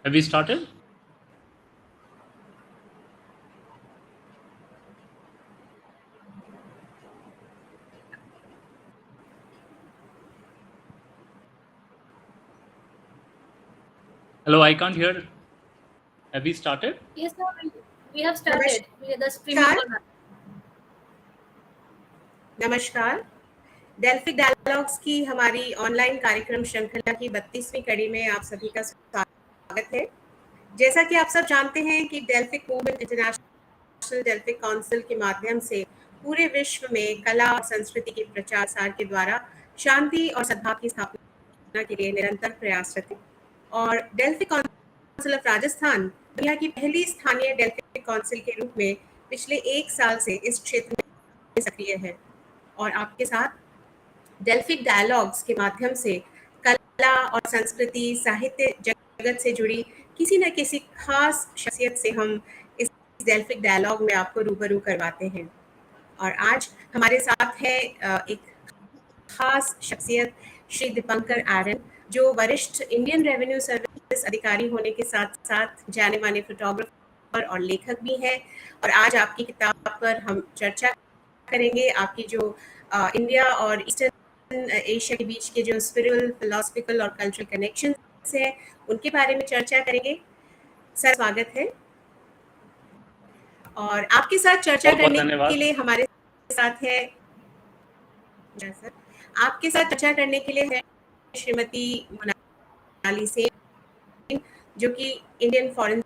Have we started? Hello, I can't hear. Have we started? Yes, sir. We have started. The streaming on. नमस्कार। Delphic dialogues की हमारी online कार्यक्रम श्रृंखला की 32वीं कड़ी में आप सभी का स्वागत है। जैसा कि आप सब जानते हैं कि Delphic movement international Delphic council के माध्यम से पूरे विश्व में कला और संस्कृति के प्रचार प्रसार के द्वारा शांति और सद्भाव की स्थापना के लिए निरंतर प्रयासरत है। और डेल्फिक काउंसिल ऑफ राजस्थान दुनिया की पहली स्थानीय डेल्फिक काउंसिल के रूप में पिछले 1 साल से इस क्षेत्र में सक्रिय है और आपके साथ डेल्फिक डायलॉग्स के माध्यम से कला और संस्कृति साहित्य जगत से जुड़ी किसी न किसी खास शख्सियत से हम इस डेल्फिक डायलॉग में आपको रूबरू करवाते हैं। और आज हमारे साथ है एक खास शख्सियत श्री दीपंकर आरन, जो वरिष्ठ इंडियन रेवेन्यू सर्विस अधिकारी होने के साथ साथ जाने माने फोटोग्राफर और लेखक भी हैं। और आज आपकी किताब पर हम चर्चा करेंगे। आपकी जो इंडिया और ईस्टर्न एशिया के बीच के जो स्पिरिचुअल, फिलोसफिकल और कल्चरल कनेक्शंस हैं उनके बारे में चर्चा करेंगे। सर, स्वागत है। और आपके साथ चर्चा करने के लिए हमारे साथ है सर, आपके साथ चर्चा करने के लिए है श्रीमती मोनाली सेन, जो कि इंडियन फॉरेन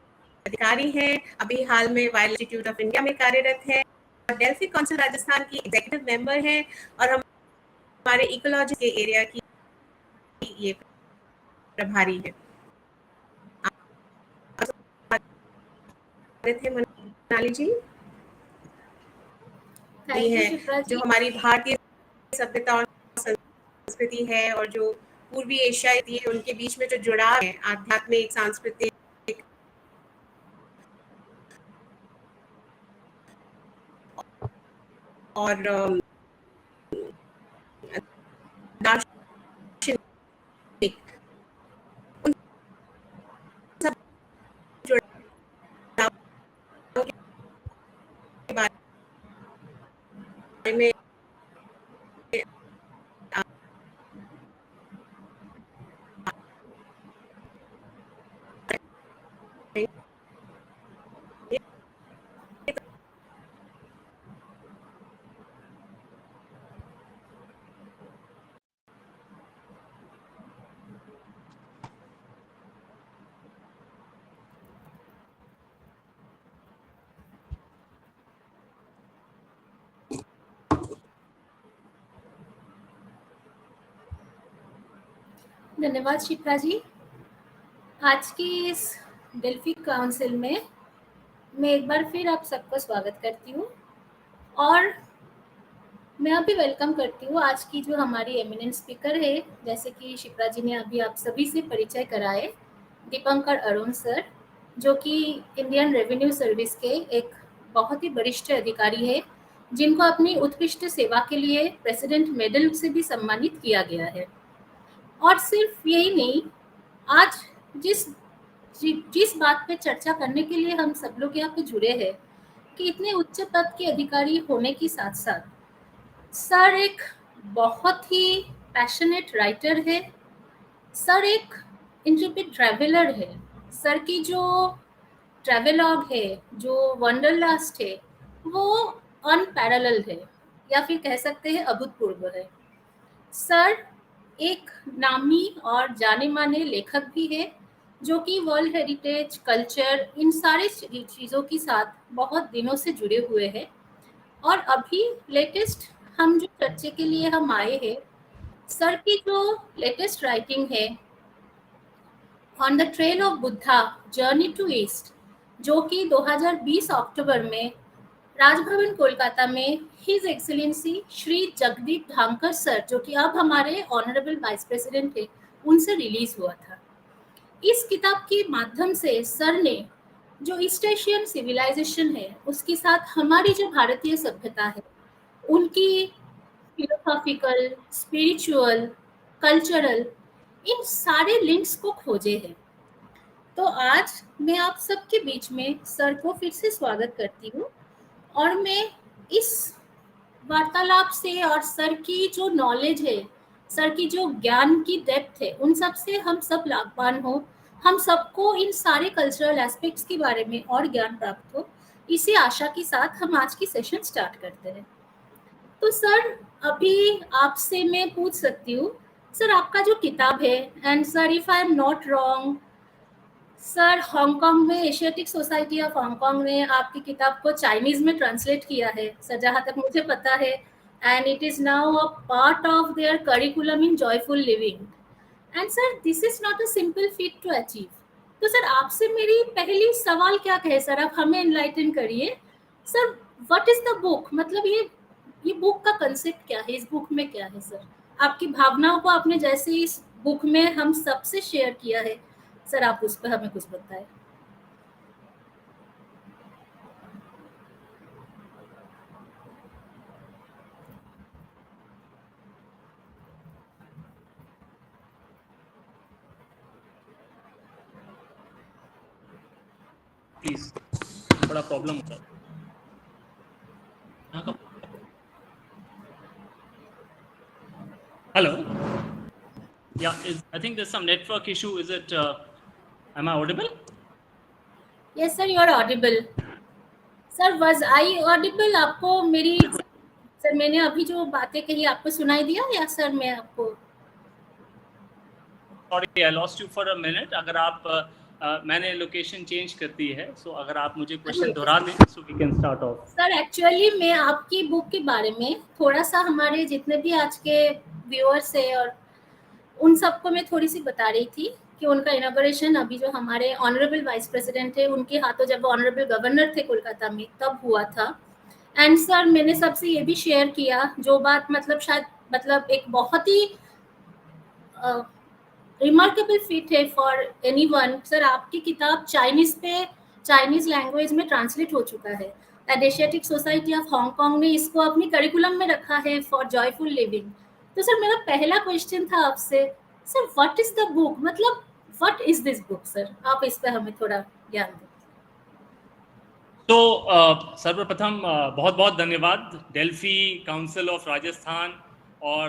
अधिकारी हैं, अभी हाल में वाइल्ड इंस्टीट्यूट ऑफ इंडिया में कार्यरत है, डेल्फिक काउंसिल राजस्थान की एग्जीक्यूटिव मेंबर हैं और हमारे इकोलॉजी के एरिया की ये प्रभारी है। मोनाली जी है, जो हमारी भारतीय सभ्यता और संस्कृति है और जो पूर्वी एशिया है उनके बीच में जो जुड़ाव है आध्यात्मिक, सांस्कृतिक और दार्शनिक, उन सब जुड़ाव के बारे में धन्यवाद शिप्रा जी। आज की इस डेल्फिक काउंसिल में मैं एक बार फिर आप सबका स्वागत करती हूँ और मैं अभी वेलकम करती हूँ आज की जो हमारी एमिनेंट स्पीकर है, जैसे कि शिप्रा जी ने अभी आप सभी से परिचय कराए, दीपंकर अरोन सर, जो कि इंडियन रेवेन्यू सर्विस के एक बहुत ही वरिष्ठ अधिकारी है, जिनको अपनी उत्कृष्ट सेवा के लिए प्रेसिडेंट मेडल से भी सम्मानित किया गया है। और सिर्फ यही नहीं, आज जिस बात पे चर्चा करने के लिए हम सब लोग यहाँ पे जुड़े हैं कि इतने उच्च पद के अधिकारी होने के साथ साथ सर एक बहुत ही पैशनेट राइटर है, सर एक इंट्रेपिड ट्रैवलर है, सर की जो ट्रैवलॉग है, जो वंडरलस्ट है, वो अनपैरेलल्ड है या फिर कह सकते हैं अभूतपूर्व है। सर एक नामी और जाने माने लेखक भी है, जो कि वर्ल्ड हेरिटेज, कल्चर, इन सारी चीज़ों के साथ बहुत दिनों से जुड़े हुए हैं। और अभी लेटेस्ट हम जो चर्चे के लिए हम आए हैं, सर की जो लेटेस्ट राइटिंग है on the trail of Buddha journey to east, जो कि 2020 अक्टूबर में राजभवन कोलकाता में his excellency Shri Jagdeep Dhankhar sir, जो कि अब हमारे ऑनरेबल वाइस प्रेसिडेंट थे, उनसे रिलीज हुआ था। इस किताब के माध्यम से सर ने जो ईस्ट एशियन सिविलाइजेशन है उसके साथ हमारी जो भारतीय सभ्यता है, उनकी फिलोसॉफिकल, स्पिरिचुअल, कल्चरल, इन सारे लिंक्स को खोजे हैं। तो आज मैं आप सबके बीच में सर को फिर से स्वागत करती हूँ और मैं इस वार्तालाप से और सर की जो नॉलेज है, सर की जो ज्ञान की डेप्थ है, उन सब से हम सब लाभवान हो, हम सबको इन सारे कल्चरल एस्पेक्ट्स के बारे में और ज्ञान प्राप्त हो, इसी आशा के साथ हम आज की सेशन स्टार्ट करते हैं। तो सर, अभी आपसे मैं पूछ सकती हूँ, सर आपका जो किताब है, and sir if I am not wrong, sir Hong Kong में एशियाटिक सोसाइटी ऑफ हांगकांग ने आपकी किताब को चाइनीज में ट्रांसलेट किया है सर, जहाँ तक मुझे पता है, and it is now a part of their curriculum in joyful living, and sir this is not a simple feat to achieve. तो सर आपसे मेरी पहली सवाल क्या कहे सर, आप हमें एनलाइटन करिए sir, what is the book, मतलब ये बुक का कंसेप्ट क्या है, इस बुक में क्या है सर, आपकी भावनाओं को आपने जैसे इस बुक में हम सबसे शेयर किया है सर, आप उस पर हमें कुछ बताएं। प्लीज, बड़ा प्रॉब्लम होता है। Hello, yeah, I think there's some network issue. Is it? Am I audible? Yes sir, you are audible. Sir was I audible? आपको मेरी, सर मैंने अभी जो बातें कही आपको सुनाई दिया या सर मैं आपको? Sorry, I lost you for a minute. अगर आप मैंने लोकेशन चेंज कर दी है, so अगर आप मुझे क्वेश्चन दोहरा दें, so we can start off. Sir actually मैं आपकी बुक के बारे में थोड़ा सा हमारे जितने भी आज के व्यूअर्स है और उन सबको मैं थोड़ी सी बता रही थी कि उनका इनॉग्रेशन अभी जो हमारे ऑनरेबल वाइस प्रेसिडेंट थे उनके हाथों, जब ऑनरेबल गवर्नर थे कोलकाता में, तब हुआ था। एंड सर मैंने सबसे ये भी शेयर किया जो बात, मतलब शायद मतलब एक बहुत ही रिमार्केबल फीट है फॉर एनीवन, सर आपकी किताब चाइनीज पे, चाइनीज लैंग्वेज में ट्रांसलेट हो चुका है, and Asiatic Society of Hong Kong ने इसको अपनी करिकुलम में रखा है फॉर जॉयफुल लिविंग। तो सर मेरा पहला क्वेश्चन था आपसे, sir what is the book, मतलब what is this book sir, आप इस पे हमें थोड़ा ज्ञान दें। तो सर्वप्रथम बहुत बहुत धन्यवाद डेल्फी काउंसिल ऑफ राजस्थान और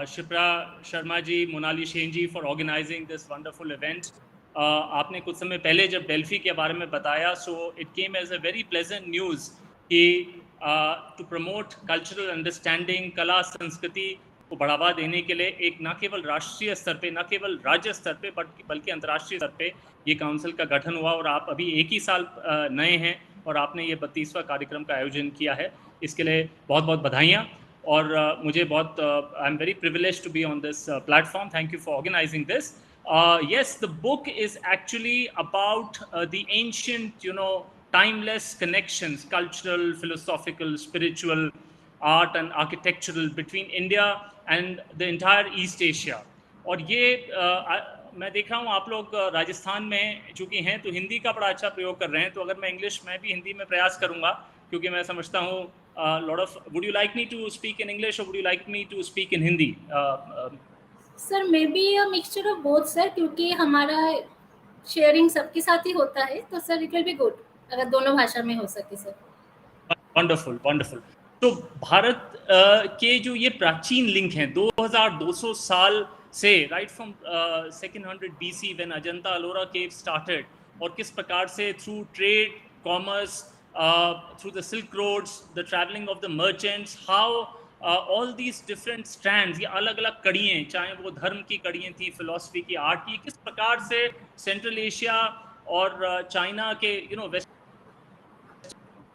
Shipra Sharma ji, Monali Sen ji for organising this wonderful event. आपने कुछ समय पहले जब डेल्फी के बारे में बताया, so it came as a very pleasant news कि टू प्रमोट कल्चरल अंडरस्टैंडिंग, कला संस्कृति को बढ़ावा देने के लिए एक न केवल राष्ट्रीय स्तर पे, न केवल राज्य स्तर पे, बल्कि अंतर्राष्ट्रीय स्तर पे ये काउंसिल का गठन हुआ। और आप अभी एक ही साल नए हैं और आपने ये 32वां कार्यक्रम का आयोजन किया है, इसके लिए बहुत बहुत बधाइयाँ। और मुझे बहुत I am very privileged to be on this platform. Thank you for organising this. Yes, the book is actually about the ancient, timeless connections, cultural, philosophical, spiritual, art and architectural between India and the entire East Asia. और ये मैं देख रहा हूँ आप लोग राजस्थान में चूंकि हैं तो हिंदी का बड़ा अच्छा प्रयोग कर रहे हैं, तो अगर मैं भी हिंदी में प्रयास करूँगा, क्योंकि मैं समझता हूँ lot of, would you like me to speak in English or would you like me to speak in Hindi? Sir may be a mixture of both sir, क्योंकि हमारा शेयरिंग सबके साथ ही होता है, तो sir it will be good अगर दोनों भाषा में हो सके सर। Wonderful wonderful. तो भारत के जो ये प्राचीन लिंक हैं 2200 साल से, right from 200 BC when Ajanta Ellora cave started, और किस प्रकार से through trade, commerce, through the silk roads, the travelling of the merchants, how all these different strands, ये अलग अलग कड़ियाँ, चाहे वो धर्म की कड़ियाँ थी, फिलॉसफी की, आर्ट की, किस प्रकार से सेंट्रल एशिया और चाइना के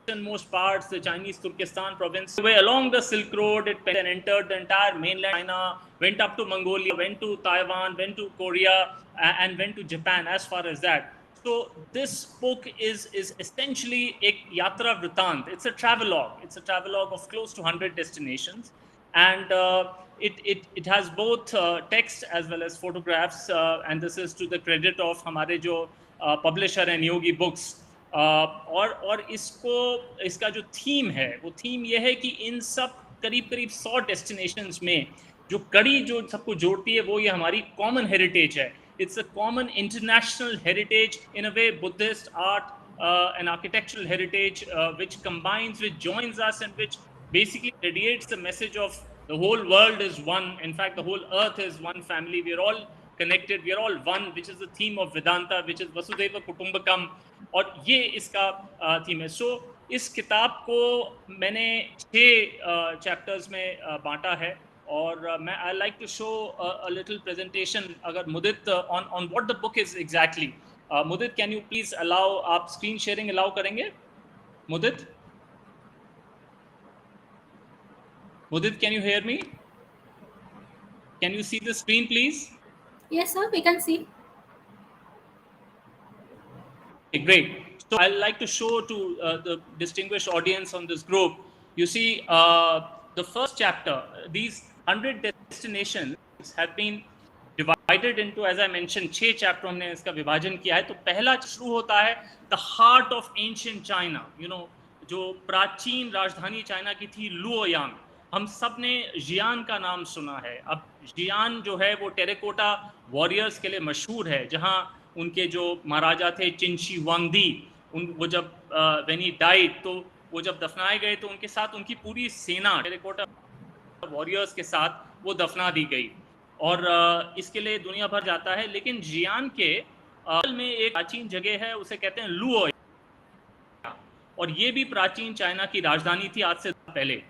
most parts, the Chinese Turkestan province, way along the Silk Road, it entered the entire mainland China, went up to Mongolia, went to Taiwan, went to Korea, and went to Japan, as far as that. So this book is essentially a yatra vritant. It's a travelogue. It's a travelogue of close to 100 destinations, and it has both text as well as photographs, and this is to the credit of हमारे जो publisher and Yogi Books. और इसका जो theme है, वो theme ये है कि इन सब करीब 100 डेस्टिनेशंस में जो कड़ी जो सबको जोड़ती है, वो ये हमारी कॉमन हेरिटेज है। It's a common international heritage, in a way, Buddhist art and architectural heritage, which combines, which joins us, and which basically radiates the message of the whole world is one. In fact, the whole earth is one family. We are all connected. We are all one, which is the theme of Vedanta, which is Vasudhaiva Kutumbakam. और ये इसका theme है. सो इस किताब को मैंने 6 chapters में बांटा है, और मैं I like to show a little presentation. अगर Mudit on what the book is exactly. Mudit, can you please allow, आप स्क्रीन शेयरिंग अलाउ करेंगे? Mudit, can you hear me? Can you see the screen, please? Yes, sir, we can see. Okay, great. So I'd like to show to the distinguished audience on this group. You see, the first chapter, these 100 destinations have been divided into, as I mentioned, 6 chapter हमने इसका विभाजन किया है. तो पहला शुरू होता है the heart of ancient China. You know, जो प्राचीन राजधानी चाइना की थी, लुओयांग. हम सब ने जियान का नाम सुना है. अब जियान जो है वो टेराकोटा वॉरियर्स के लिए मशहूर है, जहां उनके जो महाराजा थे चिनशी वांगदी, वो जब व्हेन ही डाइड, तो वो जब दफनाए गए तो उनके साथ उनकी पूरी सेना टेराकोटा वॉरियर्स के साथ वो दफना दी गई. और इसके लिए दुनिया भर जाता है. लेकिन जियान के में एक प्राचीन जगह है, उसे कहते हैं लुओ, और ये भी प्राचीन चाइना की राजधानी थी आज से पहले.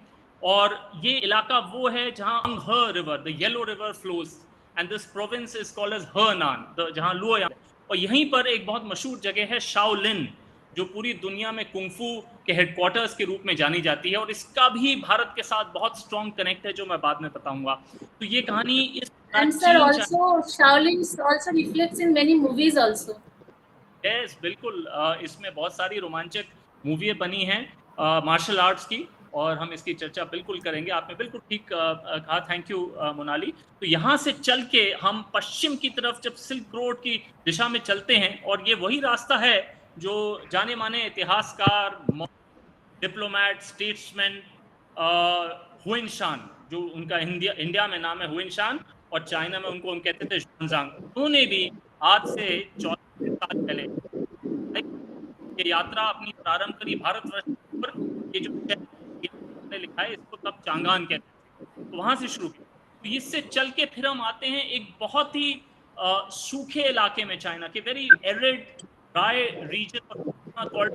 और ये इलाका वो है जहां He River, the Yellow River flows, and this province is called as Henan, जहां लुओयांग. और यहीं पर एक बहुत मशहूर जगह है शाओलिन, जो पूरी दुनिया में कुंफू के हेडक्वार्टर्स के रूप में जानी जाती है, और इसका भी भारत के साथ बहुत स्ट्रॉन्ग कनेक्ट है, जो मैं बाद में बताऊंगा. तो ये कहानी इस And sir, also Shaolin also reflects in many movies also. Yes, बिल्कुल. इसमें बहुत सारी रोमांचक मूवी बनी हैं मार्शल आर्ट्स की, और हम इसकी चर्चा बिल्कुल करेंगे. आपने बिल्कुल ठीक कहा. Thank you Monali. तो यहाँ से चल के हम पश्चिम की तरफ जब सिल्क रोड की दिशा में चलते हैं, और ये वही रास्ता है जो जाने माने इतिहासकार, डिप्लोमैट, स्टेट्समैन हुइनशान, जो उनका इंडिया में नाम है हुइनशान, और चाइना में उनको हम कहते थे शुआनजांग, उन्होंने भी आज से 14 साल पहले ये यात्रा अपनी प्रारंभ करी भारतवर्ष पर. ये जो लिखा है इसको तब चांगान कहते थे, तो वहां से शुरू किया. तो इससे चल के फिर हम आते हैं एक बहुत ही सूखे इलाके में, चाइना के very arid dry region called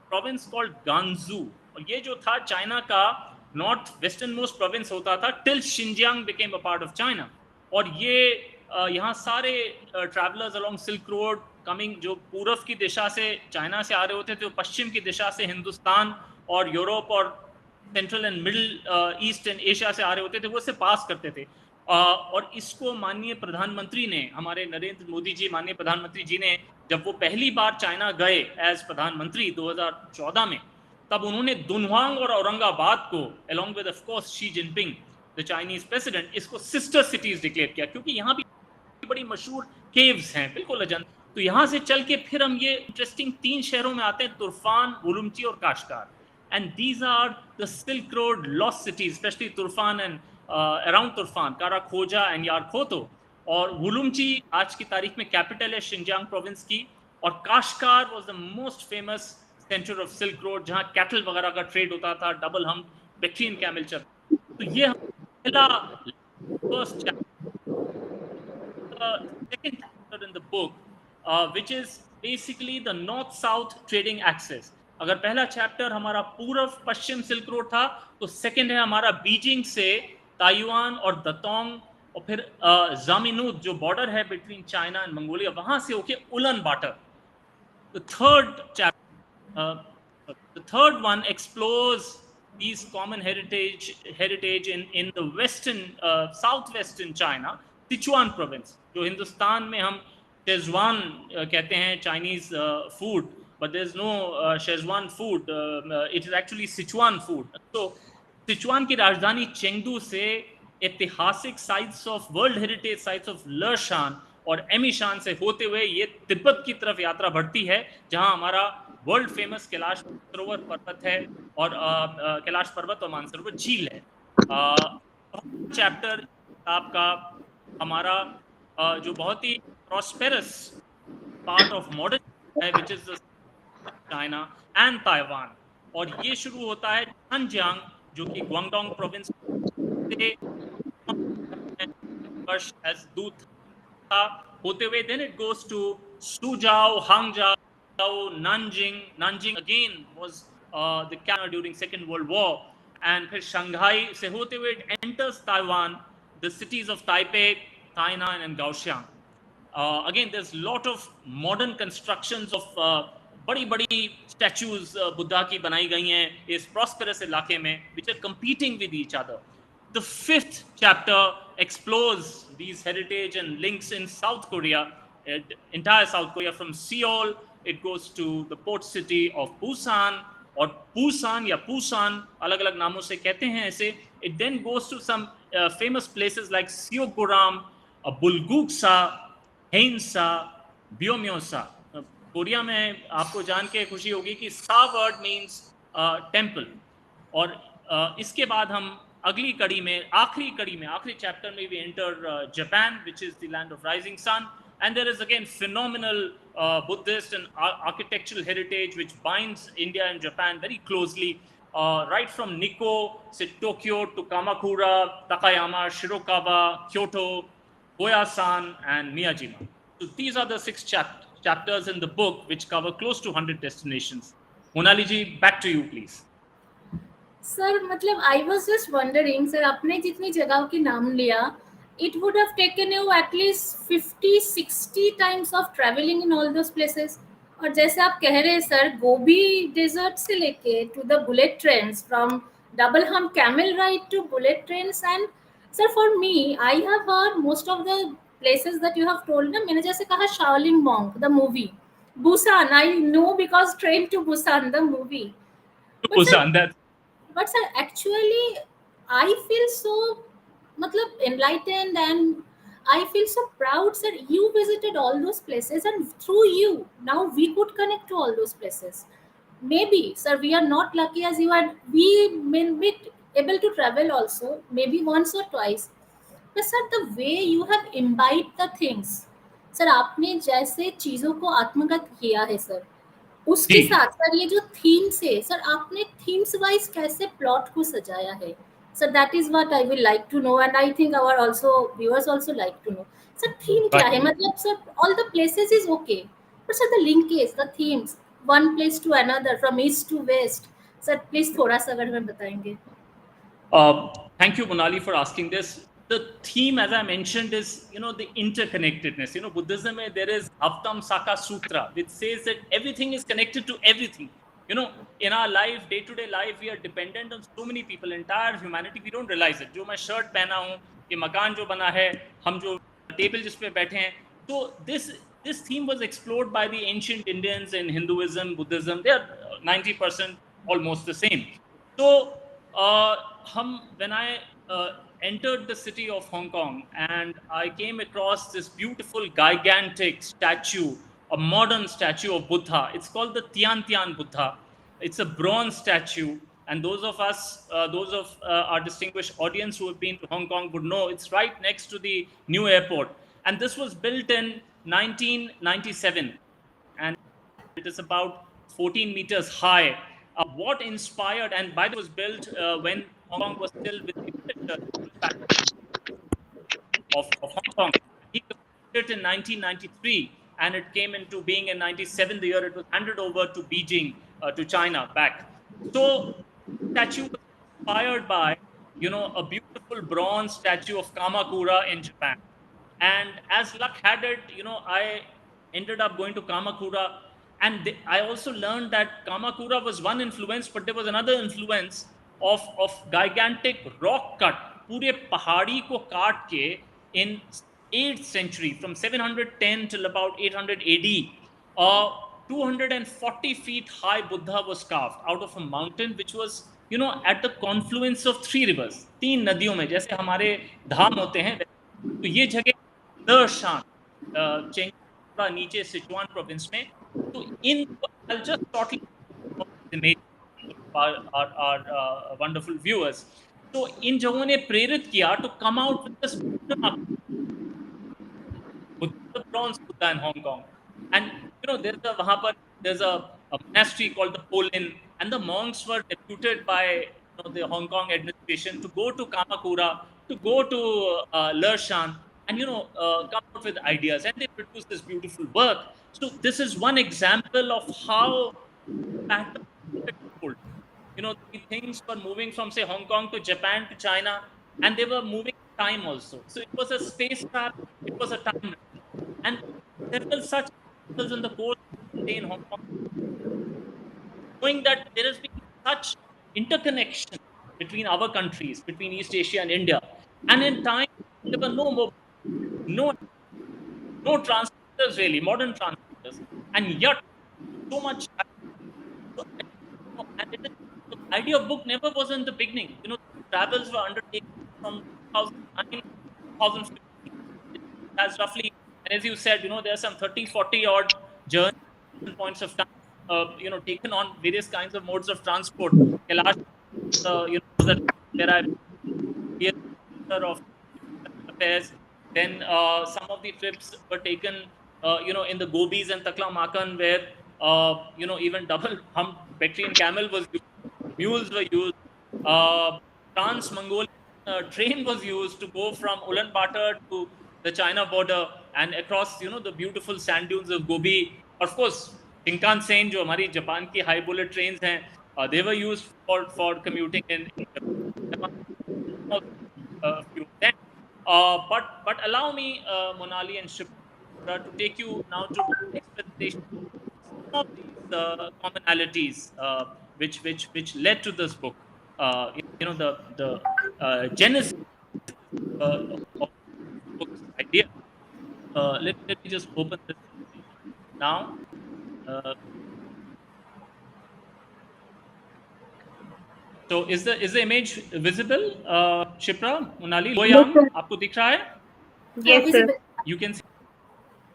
province called Gansu. और ये जो था चाइना का नॉर्थ वेस्टर्न मोस्ट प्रोविंस होता था till Xinjiang became a part of China. और ये यहाँ सारे travellers along silk road coming, जो पूर्व की दिशा से चाइना से आ रहे होते थे, पश्चिम की दिशा से हिंदुस्तान और यूरोप और central and middle east and Asia से आ रहे होते थे, वो से पास करते थे. और इसको माननीय प्रधानमंत्री ने, हमारे नरेंद्र मोदी जी, माननीय प्रधानमंत्री जी ने, जब वो पहली बार चाइना गए एज प्रधानमंत्री 2014 में, तब उन्होंने दुनहुआंग और औरंगाबाद को along with of course Xi Jinping the Chinese president, इसको सिस्टर सिटीज डिक्लेयर किया, क्योंकि यहाँ भी बड़ी मशहूर केव्स हैं, बिल्कुल अजंता. तो यहाँ से चल के फिर हम ये इंटरेस्टिंग 3 शहरों में आते हैं, तुर्फान, वुलुमची और Kashgar. And these are the Silk Road lost cities, specially Turfan and around Turfan, Karakhoja and Yarkhoto. और वुलुमची आज की तारीख में कैपिटल है शिनजियांग प्रोविंस की. और Kashgar was the most famous centre of Silk Road, जहाँ कैटल वगैरह का ट्रेड होता था, डबल हम बेक्ट्रियन कैमल चल. तो ये पहला first chapter, second chapter in the book, which is basically the north-south trading axis. अगर पहला चैप्टर हमारा पूर्व पश्चिम सिल्क रोड था, तो सेकंड है हमारा बीजिंग से ताइवान और दतोंग, और फिर जामिनूद जो बॉर्डर है बिटवीन चाइना एंड मंगोलिया, वहां से होके उलन water. The third one explores these common heritage in the western southwestern China, Sichuan province, जो हिंदुस्तान में हम शेजवान कहते हैं, Chinese food, but there is no Schezwan food, it is actually Sichuan food. तो Sichuan की राजधानी चेंगडू से ऐतिहासिक sites of world heritage sites of Leshan और एमिशान से होते हुए ये तिब्बत की तरफ यात्रा बढ़ती है, जहां हमारा वर्ल्ड फेमस कैलाश सरोवर पर्वत है, और कैलाश पर्वत और मानसरोवर झील है. चैप्टर आपका हमारा जो बहुत ही प्रॉस्पेरस पार्ट ऑफ मॉडर्न है, which is China and Taiwan, और ये शुरू होता है झंजियांग जो कि ग्वांगडोंग प्रोविंस से वर्ष एज दूत था होते हुए, then it goes to Suzhou, Hangzhou, Nanjing again was the capital during Second World War, and फिर शंघाई से होते हुए it enters Taiwan, the cities of Taipei, Tainan and Kaohsiung. Again, there's a lot of modern constructions of बड़ी बड़ी statues Buddha की बनाई गई हैं इस prosperous इलाके में, which are competing with each other. The fifth chapter explores these heritage and links in South Korea, entire South Korea, from Seoul it goes to the port city of Busan, और Busan या Busan अलग अलग नामों से कहते हैं ऐसे. It then goes to some famous places like Seoggoram, Bulguksa, Haeinsa, Beomeosa. Korea में आपको जान के खुशी होगी कि सा वर्ड मीन्स टेम्पल. और इसके बाद हम अगली कड़ी में, आखिरी चैप्टर में we enter Japan, which is the land of rising sun, and there is again phenomenal Buddhist and architectural heritage which binds India and Japan very closely, right from Nikko, Tokyo, to Kamakura, Takayama, Shirokawa, Kyoto, Goyasan and Miyajima. So these are the 6 chapters in the book which cover close to 100 destinations. Monali ji, back to you please. Sir मतलब I was just wondering sir, आपने जितनी जगहों के नाम लिया, it would have taken you at least 50-60 times of traveling in all those places. और जैसे आप कह रहे हैं सर, गोबी डेजर्ट से लेके to the bullet trains, from double hump camel ride to bullet trains. And sir for me, I have heard most of the places that you have told ना. मैंने जैसे कहा Shaolin monk the movie, Busan I know because train to Busan the movie. But sir, actually I feel so matlab enlightened, and I feel so proud sir, you visited all those places, and through you now we could connect to all those places. Maybe sir we are not lucky as you are, we may be able to travel also maybe once or twice, but sir the way you have imbibed the things, sir आपने जैसे चीजों को आत्मगत किया है sir, उसके साथ sir ये जो थीम्स है सर, आपने थीम्स वाइज कैसे प्लॉट को सजाया है sir, that is what I will like to know, and I think our also viewers also like to know sir theme क्या है. मतलब sir all the places is okay, but sir the linkage, the themes, one place to another, from east to west, sir please थोड़ा सा अगर हमें बताएंगे. Thank you Monali for asking this. The theme, as I mentioned, is the interconnectedness. Buddhism, there is Haftam Saka Sutra, which says that everything is connected to everything. In our life, day-to-day life, we are dependent on so many people, entire humanity. We don't realize it. जो मैं shirt पहना हूँ, ये मकान जो बना है, हम जो table जिस पे बैठे हैं, so this theme was explored by the ancient Indians in Hinduism, Buddhism. They are 90% almost the same. So when I entered the city of Hong Kong, and I came across this beautiful gigantic statue, a modern statue of Buddha. It's called the Tian Buddha. It's a bronze statue, and those of our distinguished audience who have been to Hong Kong would know it's right next to the new airport, and this was built in 1997, and it is about 14 meters high. What inspired, and by the way, it was built when Hong Kong was still with the of Hong Kong. He built it in 1993, and it came into being in 97, the year it was handed over to Beijing, to China back. So statue was inspired by a beautiful bronze statue of Kamakura in Japan. And as luck had it, I ended up going to Kamakura, and I also learned that Kamakura was one influence, but there was another influence of gigantic rock cut, पूरे पहाड़ी को काट के in 8th century, from 710 till about 800 AD, 240 feet high Buddha was carved out of a mountain which was at the confluence of 3 rivers, 3 नदियों में. जैसे हमारे धाम होते हैं, तो ये जगह दर्शान चेंगड़ा नीचे सिचुआन प्रोविंस में. तो I'll just shortly image our wonderful viewers. तो इन जगहों ने प्रेरित किया to come out with this Buddha bronze Buddha in Hong Kong. And there's a monastery called the Polin, and the monks were deputed by the Hong Kong administration to go to Kamakura, to go to Lershan, and come up with ideas, and they produced this beautiful work. So this is one example of how patterns unfold. The things were moving from, say, Hong Kong to Japan to China, and they were moving time also. So it was a space trap, it was a time. And several such articles in the course of the day in Hong Kong, showing that there has been such interconnection between our countries, between East Asia and India. And in time, there were no translators really, modern translators. And yet, so much. And the idea of book never was in the beginning. Travels were undertaken from 2009 2015. That's roughly, and as you said, there are some 30, 40 odd journeys points of time, taken on various kinds of modes of transport. Kailash, that there are of affairs. Then some of the trips were taken, in the Gobis and Takla Makan, where even double hump Bactrian camel was used, mules were used, Trans-Mongolian train was used to go from Ulaanbaatar to the China border and across, the beautiful sand dunes of Gobi. Of course, Shinkansen, जो हमारी Japan की high bullet trains हैं, they were used for commuting in Japan. Few of them. But allow me, Monali and Shipra, to take you now to the explanation of these commonalities which led to this book. The genesis of the book's idea. Let me just open this now. So is the image visible, Shipra, Monali? Luoyang, आपको दिख रहा है? Yes, sir. You can see.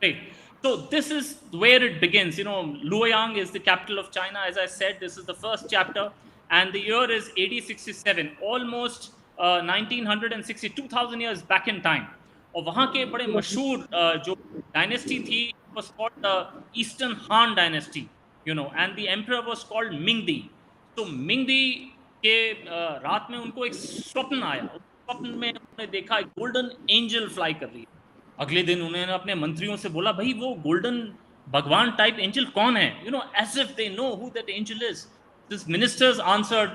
Great. So this is where it begins. Luoyang is the capital of China. As I said, this is the first chapter, and the year is AD 67, almost 1960, 2000 years back in time. और वहाँ के बड़े मशहूर जो dynasty थी was called the Eastern Han Dynasty, and the emperor was called Mingdi. So Mingdi के रात में उनको एक स्वप्न आया. स्वप्न में उन्होंने देखा एक गोल्डन एंजल फ्लाई कर रही है. अगले दिन उन्होंने अपने मंत्रियों से बोला, भाई वो गोल्डन भगवान टाइप एंजल कौन है? As if they know who that angel is. These ministers answered,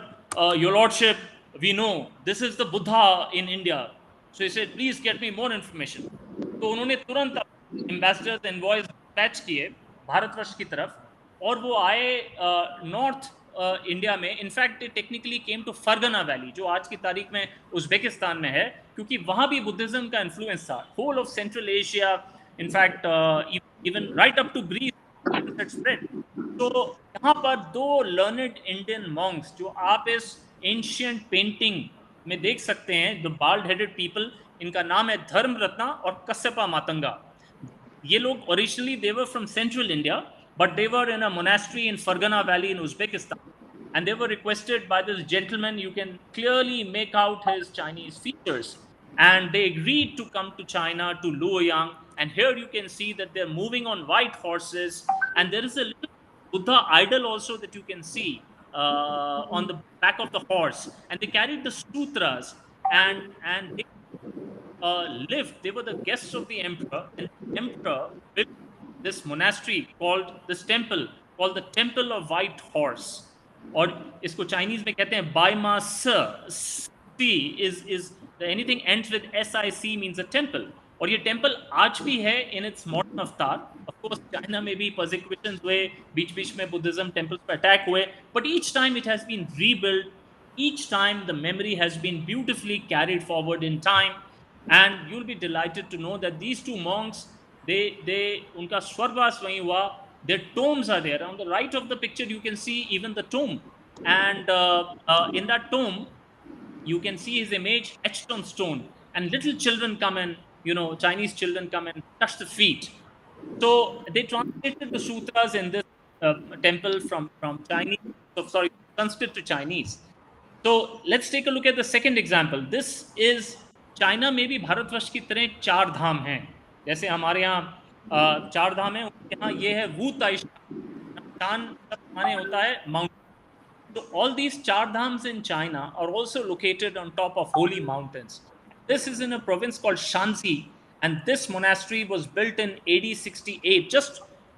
your lordship, we know this is the Buddha in India. So he said, please get me more information. तो उन्होंने तुरंत ambassadors envoys dispatch किए भारतवर्ष की तरफ, और वो आए north India में. In fact it technically came to Fergana valley, जो आज की तारीख में उज्बेकिस्तान में है, क्योंकि वहाँ भी बुद्धिज्म का इन्फ्लुएंस था. Whole of Central Asia, in fact even right up to Greece had spread. तो यहाँ पर दो लर्नेड इंडियन मॉन्क्स जो आप इस एंशियंट पेंटिंग में देख सकते हैं, द बाल्ड हेडेड पीपल, इनका नाम है धर्मरत्ना और कश्यपा मातंगा. ये लोग originally they were from central India, but they were in a monastery in Fargana Valley in Uzbekistan, and they were requested by this gentleman. You can clearly make out his Chinese features, and they agreed to come to China, to Luoyang, and here you can see that they're moving on white horses, and there is a little Buddha idol also that you can see on the back of the horse, and they carried the sutras, and they lived. They were the guests of the emperor, and the emperor built this monastery called this temple called the Temple of White Horse, और इसको Chinese में कहते हैं बाइमा सी is anything ends with SIC means a temple, और ये temple आज भी है in its modern avatar. Of course China में भी persecutions हुए, बीच में बुद्धिज्म टेम्पल्स पर अटैक हुए, but each time it has been rebuilt, each time the memory has been beautifully carried forward in time, and you'll be delighted to know that these two monks, they उनका स्वर्गवास वहीं हुआ. Their tombs are there. On the right of the picture you can see even the tomb, and in that tomb you can see his image etched on stone, and little children come and Chinese children come and touch the feet. So they translated the sutras in this temple from Chinese, Sanskrit to Chinese. So let's take a look at the second example. This is China में भी भारतवर्ष की तरह 4 धाम हैं. जैसे हमारे यहाँ 4 धाम हैं, यहाँ ये है वू ताइशान. शान माने होता है mountain. So all these 4 dhams in China are also located on top of holy mountains. This is in a province called Shanxi, and this monastery was built in AD 68,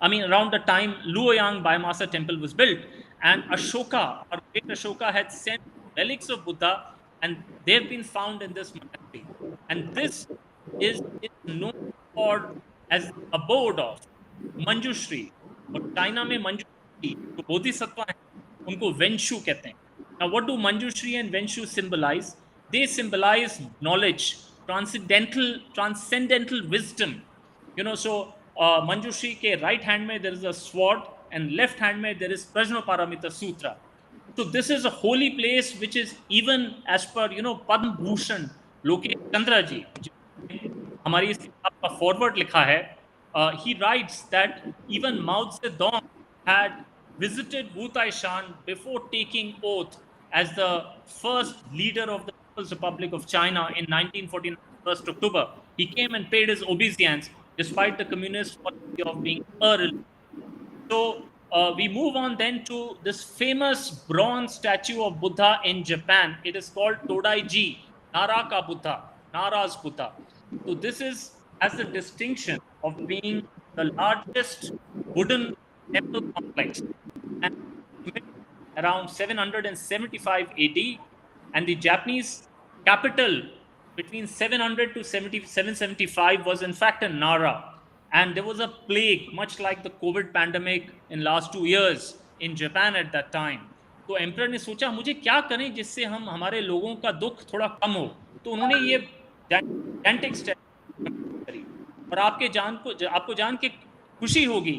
around the time Luoyang Biomass Temple was built. And Ashoka, or great Ashoka, had sent relics of Buddha, and they've been found in this monastery. And this is known for as abode of Manjushri. और China में मंजूश्री जो बोधिसत्व हैं उनको वेंशु कहते हैं. Now what do Manjushri and Venshu symbolize? They symbolize knowledge, transcendental wisdom. So Manjushri के right hand में there is a sword and left hand में there is Prajnaparamita Sutra. So this is a holy place which is even as per Padma Bhushan Lokesh Chandra ji हमारी इस किताब का forward लिखा है. He writes that even Mao Zedong had visited Wu Taishan before taking oath as the first leader of the People's Republic of China in 1949, 1st October. He came and paid his obeisance despite the communist policy of being irreligious. So we move on then to this famous bronze statue of Buddha in Japan. It is called Todaiji, Nara ka Buddha, Nara's Buddha. So this is has the distinction of being the largest wooden temple complex, and around 775 AD, and the Japanese capital between 700 to 775 was in fact in Nara. And there was a plague, much like the COVID pandemic in last 2 years in Japan at that time. तो emperor ने सोचा मुझे क्या करें जिससे हम हमारे लोगों का दुख थोड़ा कम हो. तो उन्होंने ये gigantic और आपको जान के खुशी होगी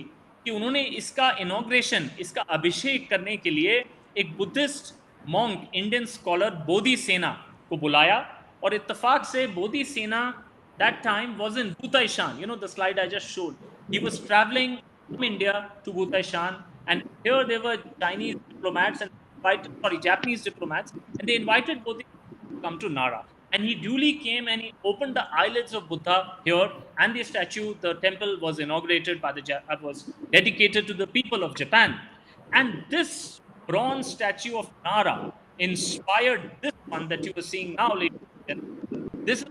कि उन्होंने इसका इनॉग्रेशन, इसका अभिषेक करने के लिए एक बुद्धिस्ट मॉन्क, इंडियन स्कॉलर बोधि सेना को बुलाया. और इत्तेफाक से बोधि सेना that time was in Wu Taishan. The slide I just showed. He was traveling from India to Wu Taishan, and here there were Japanese diplomats, and they invited Bodhi to come to Nara. And he duly came and he opened the eyelids of Buddha here, and the statue, the temple was inaugurated was dedicated to the people of Japan. And this bronze statue of Nara inspired this one that you are seeing now, ladies and gentlemen. This is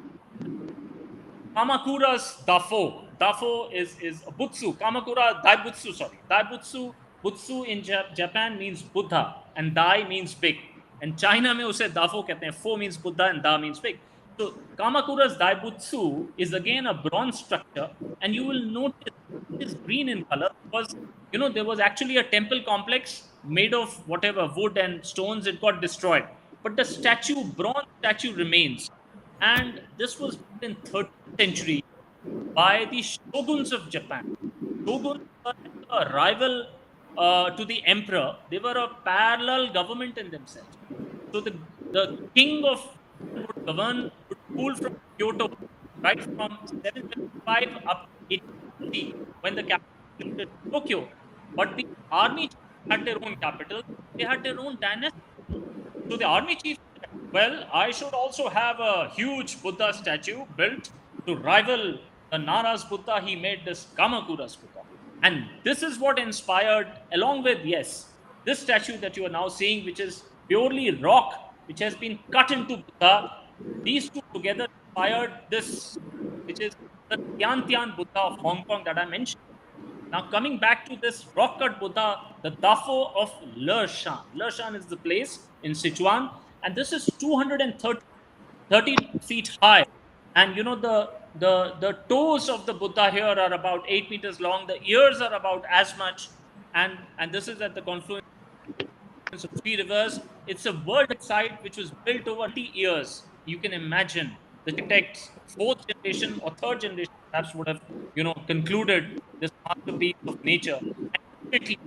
Kamakura's Dafo. Dafo is a Butsu. Kamakura Daibutsu, sorry. Daibutsu, Butsu in Japan means Buddha, and Dai means big. And China में उसे दाफो कहते हैं. Fo means Buddha and Da means big. So Kamakura's Daibutsu is again a bronze structure, and you will notice it is green in color because there was actually a temple complex made of whatever wood and stones. It got destroyed, but the bronze statue remains. And this was built in 13th century by the shoguns of Japan. Shoguns were a rival to the emperor. They were a parallel government in themselves. So the king of would govern, would rule from Kyoto, right from 775 up to 850 when the capital was Tokyo. But the army chiefs had their own capital. They had their own dynasty. So the army chief said, well, I should also have a huge Buddha statue built to rival the Nara's Buddha. He made this Kamakura's Buddha. And this is what inspired, along with, this statue that you are now seeing, which is purely rock, which has been cut into Buddha. These two together inspired this, which is the Tian Buddha of Hong Kong that I mentioned. Now coming back to this rock-cut Buddha, the Dafo of Leshan. Leshan is the place in Sichuan, and this is 230 feet high. And the toes of the Buddha here are about 8 meters long. The ears are about as much. And this is at the confluence of 3 rivers. It's a world site which was built over 20 years. You can imagine the architects, 4th generation or 3rd generation perhaps would have, concluded this masterpiece of nature. And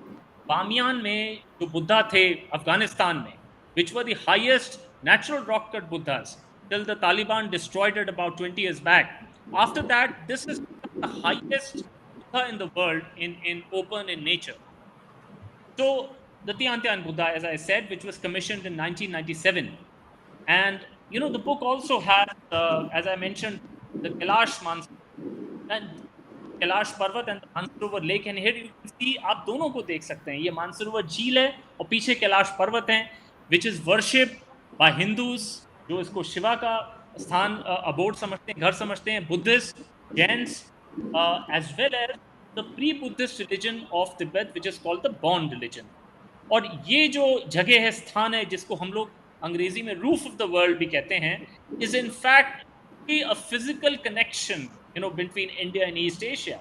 Bamiyan में जो Buddha थे Afghanistan में, which were the highest natural rock-cut Buddhas, till the Taliban destroyed it about 20 years back. After that, this is the highest Buddha in the world in nature. So the Tiantian Buddha, as I said, which was commissioned in 1997. And the book also has, as I mentioned, the Kailash and Kailash Parvat and the Mansarovar Lake. And here you can see, आप दोनों को देख सकते हैं, ये मानसरोवर झील है और पीछे कैलाश पर्वत है, which is worshipped by Hindus, जो इसको शिवा का स्थान अबोर्ड समझते हैं, घर समझते हैं, Buddhists, Jains, as well as the pre-Buddhist religion of Tibet, which is called the Bon religion. और ये जो जगह है, स्थान है, जिसको हम लोग अंग्रेजी में रूफ ऑफ द वर्ल्ड भी कहते हैं, is in fact a physical connection, between India and East Asia.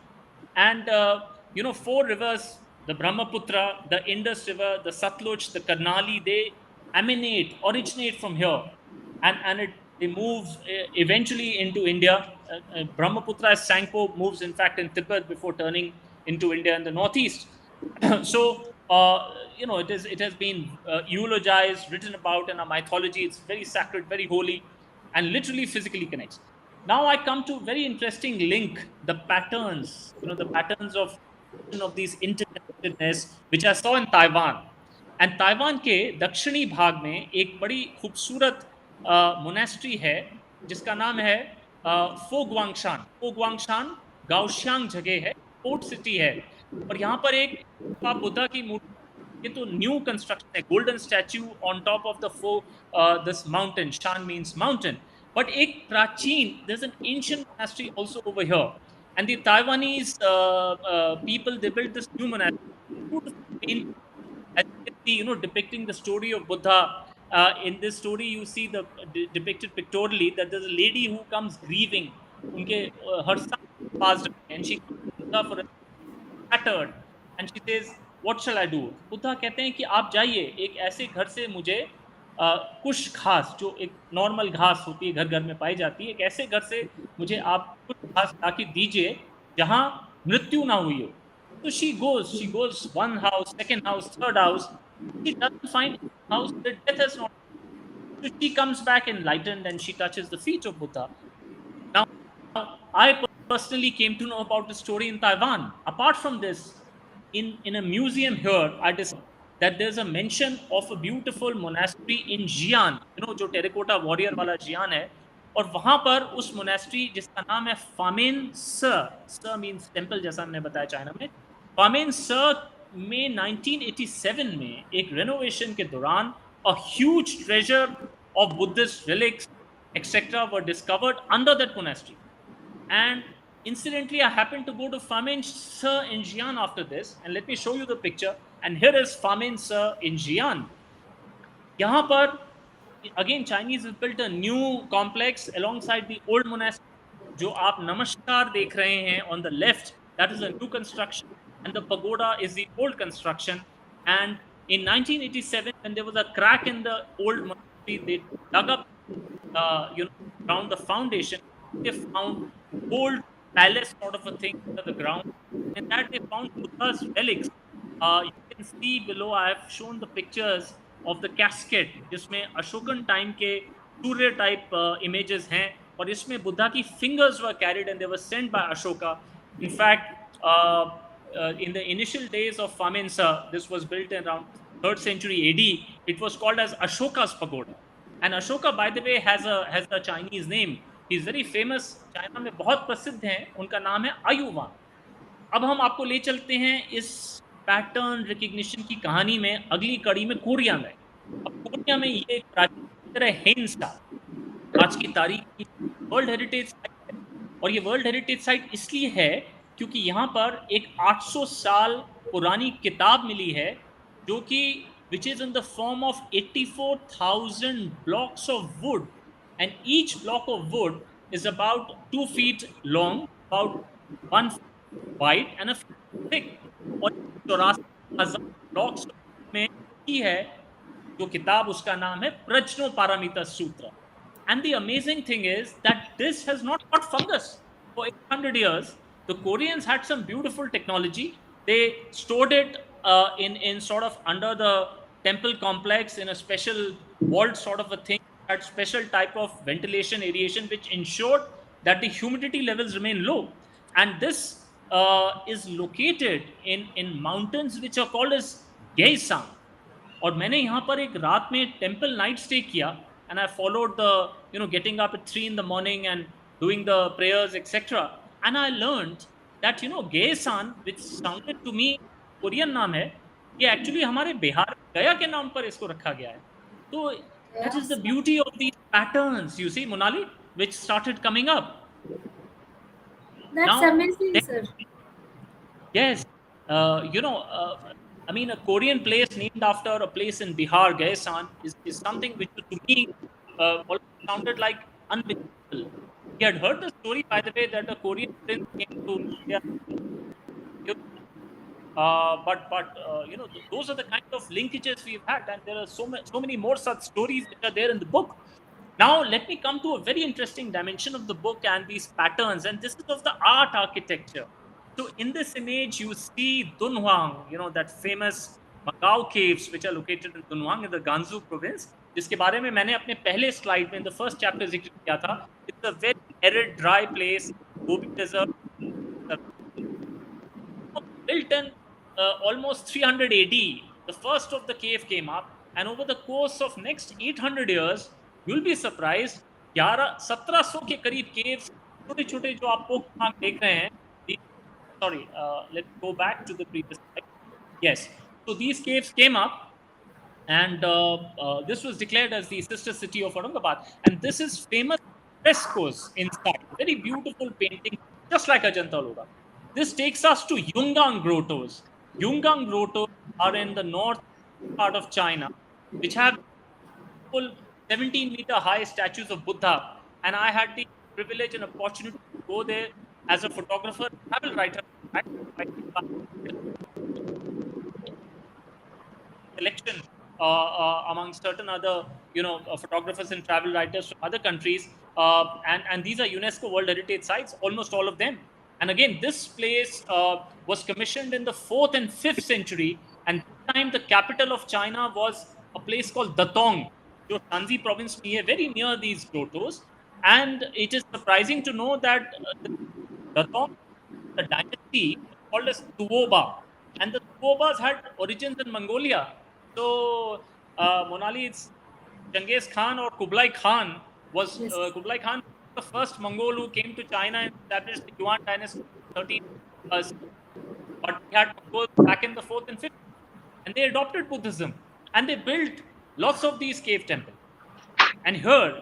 And 4 rivers, the Brahmaputra, the Indus River, the Satluj, the Karnali, they originate from here, and they move eventually into India. Brahmaputra as Sangpo moves in fact in Tibet before turning into India in the northeast. So it has been eulogized, written about in our mythology. It's very sacred, very holy, and literally physically connects. Now I come to a very interesting link, the patterns, the patterns of these interconnectedness, which I saw in Taiwan. And Taiwan के दक्षिणी भाग में एक बड़ी खूबसूरत monastery है, जिसका नाम है फो गुआंगशान. फो गुआंगशान गाओशियांग जगह है, पोर्ट सिटी है, और यहाँ पर एक बुद्धा की मूर्ति, ये तो न्यू कंस्ट्रक्शन है, golden statue on top of the this mountain. शान मीन्स माउंटेन. But एक प्राचीन, there's an ancient monastery also over here, and the Taiwanese people, they built this new monastery, as you can see, depicting the story of Buddha. In this story, you see depicted pictorially that there's a lady who comes grieving. उनके her son passed away, and she comes to Buddha for a shattered, and she says, "What shall I do?" Buddha कहते हैं कि आप जाइए, एक ऐसे घर से मुझे कुछ घास, जो एक नॉर्मल घास होती है, घर घर में पाई जाती है, एक ऐसे घर से मुझे आप कुछ घास लाके दीजिए जहां मृत्यु ना हुई हो. So she goes one house, second house, third house. She doesn't find house that death has not. So she comes back enlightened, and she touches the feet of Buddha. Now, I personally came to know about the story in Taiwan. Apart from this, in a museum here, I discovered that there's a mention of a beautiful monastery in Xi'an, जो terracotta warrior वाला Xi'an है, और वहां पर उस monastery जिसका नाम है फामेन स मीन्स टेम्पल, जैसा हमने बताया चाइना में, फामेन स में 1987 में एक रेनोवेशन के दौरान a huge treasure of Buddhist relics etc. were discovered under that monastery. And incidentally, I happened to go to Famen Sir in Xi'an after this, and let me show you the picture. And here is Famen Sir in Xi'an. यहाँ पर again Chinese have built a new complex alongside the old monastery. जो आप नमस्कार देख रहे हैं on the left, that is a new construction, and the pagoda is the old construction. And in 1987, when there was a crack in the old monastery, they dug up, around the foundation. They found old palace sort of a thing under the ground, and that they found Buddha's relics. You can see below, I have shown the pictures of the casket, जिसमें Ashokan time के सूर्य type images हैं, और इसमें बुद्धा की fingers were carried and they were sent by Ashoka. In fact, in the initial days of Famensa, this was built in around 3rd century AD. It was called as Ashoka's pagoda. And Ashoka, by the way, has a Chinese name. He is very famous. China में बहुत प्रसिद्ध हैं. उनका नाम है आयुवान. अब हम आपको ले चलते हैं इस पैटर्न रिकग्निशन की कहानी में, अगली कड़ी में कोरिया में. अब कोरिया में ये एक प्राचीन है हेन्सा, आज की तारीख की वर्ल्ड हेरिटेज साइट है. और ये वर्ल्ड हेरिटेज साइट इसलिए है क्योंकि यहाँ पर एक 800 साल पुरानी किताब मिली है, जो कि which is in the form of 84,000 blocks of wood, and each block of wood is about 2 feet long, about 1 foot wide and a foot thick. और 84,000 blocks में ही है जो किताब, उसका नाम है प्रज्ञोपारमिता सूत्र. And the amazing thing is that this has not got fungus for 800 years. The Koreans had some beautiful technology. They stored it in sort of under the temple complex in a special vault sort of a thing, had special type of ventilation, aeration, which ensured that the humidity levels remain low. And this is located in mountains which are called as Gyeongsang. और मैंने यहाँ पर एक रात में temple night stay किया, and I followed the getting up at 3 in the morning and doing the prayers etc. And I learned that Gaesan, which sounded to me Korean नाम है, ये एक्चुअली हमारे बिहार गया के नाम पर इसको रखा गया है. तो that is the beauty of these patterns, you see, Monali, which started coming up. That's amazing, sir. Yes, I mean, a Korean place named after a place in Bihar, Gaesan, is something which to me almost sounded like unbelievable. We had heard the story, by the way, that a Korean prince came to India. But those are the kind of linkages we've had, and there are so many more such stories which are there in the book. Now, let me come to a very interesting dimension of the book and these patterns, and this is of the art architecture. So, in this image, you see Dunhuang, that famous Macau caves, which are located in Dunhuang in the Gansu province. जिसके बारे में मैंने अपने पहले slide में in the first chapter जिक्र किया था. It's a very arid, dry place, Gobi Desert, built in almost 300 AD. The first of the cave came up, and over the course of next 800 years, you'll be surprised, 1700 के करीब caves, छोटे-छोटे जो आप लोग यहाँ देख रहे हैं. Sorry, let's go back to the previous slide. Yes, so these caves came up, and this was declared as the sister city of Aurangabad. And this is famous frescoes inside, very beautiful painting, just like Ajanta Ellora. This takes us to Yungang grottos. Yungang grottos are in the north part of China, which have full 17-meter high statues of Buddha. And I had the privilege and opportunity to go there as a photographer, travel writer, selection among certain other, photographers and travel writers from other countries. And these are UNESCO World Heritage Sites, almost all of them. And again, this place was commissioned in the 4th and 5th century. And this time the capital of China was a place called Datong, which Shanxi province, very near these grottos. And it is surprising to know that Datong, the dynasty, called as Tuoba. And the Tuobas had origins in Mongolia. So, Monali, it's Genghis Khan or Kublai Khan was Kublai Khan, the first Mongol who came to China and established the Yuan dynasty in 13. But he had Mongols back in the 4th and 5th, and they adopted Buddhism, and they built lots of these cave temples. And here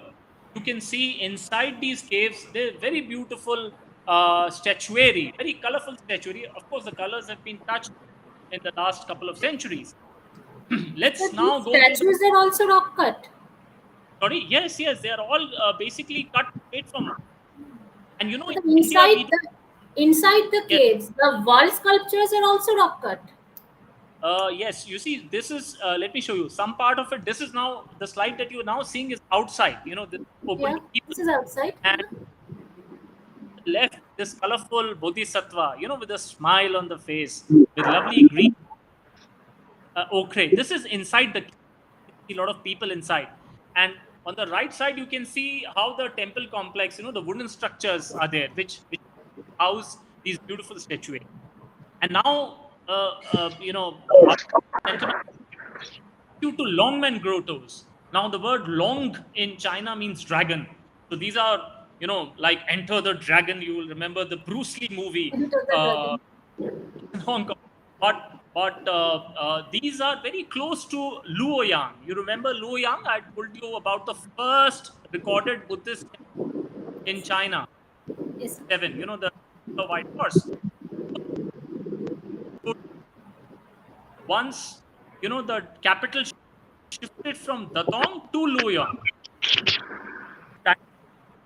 you can see inside these caves, they're very beautiful statuary, very colorful statuary. Of course, the colors have been touched in the last couple of centuries. Let's now go. Statues are also rock cut. Sorry, yes, they are all basically cut straight from. And inside the caves, the wall sculptures are also rock cut. Yes, you see, this is. Let me show you some part of it. This is now the slide that you are now seeing is outside. This open. This is outside. And left, this colorful bodhisattva, with a smile on the face, with lovely green ochre. This is inside the. A lot of people inside, and on the right side you can see how the temple complex, the wooden structures are there, which house these beautiful statues. And now, due to Longmen grottos. Now the word Long in China means dragon. So these are, like Enter the Dragon. You will remember the Bruce Lee movie in Hong Kong. But these are very close to Luoyang. You remember Luoyang? I told you about the first recorded Buddhist in China. Yes. 7, the white horse. Once, the capital shifted from Datong to Luoyang. That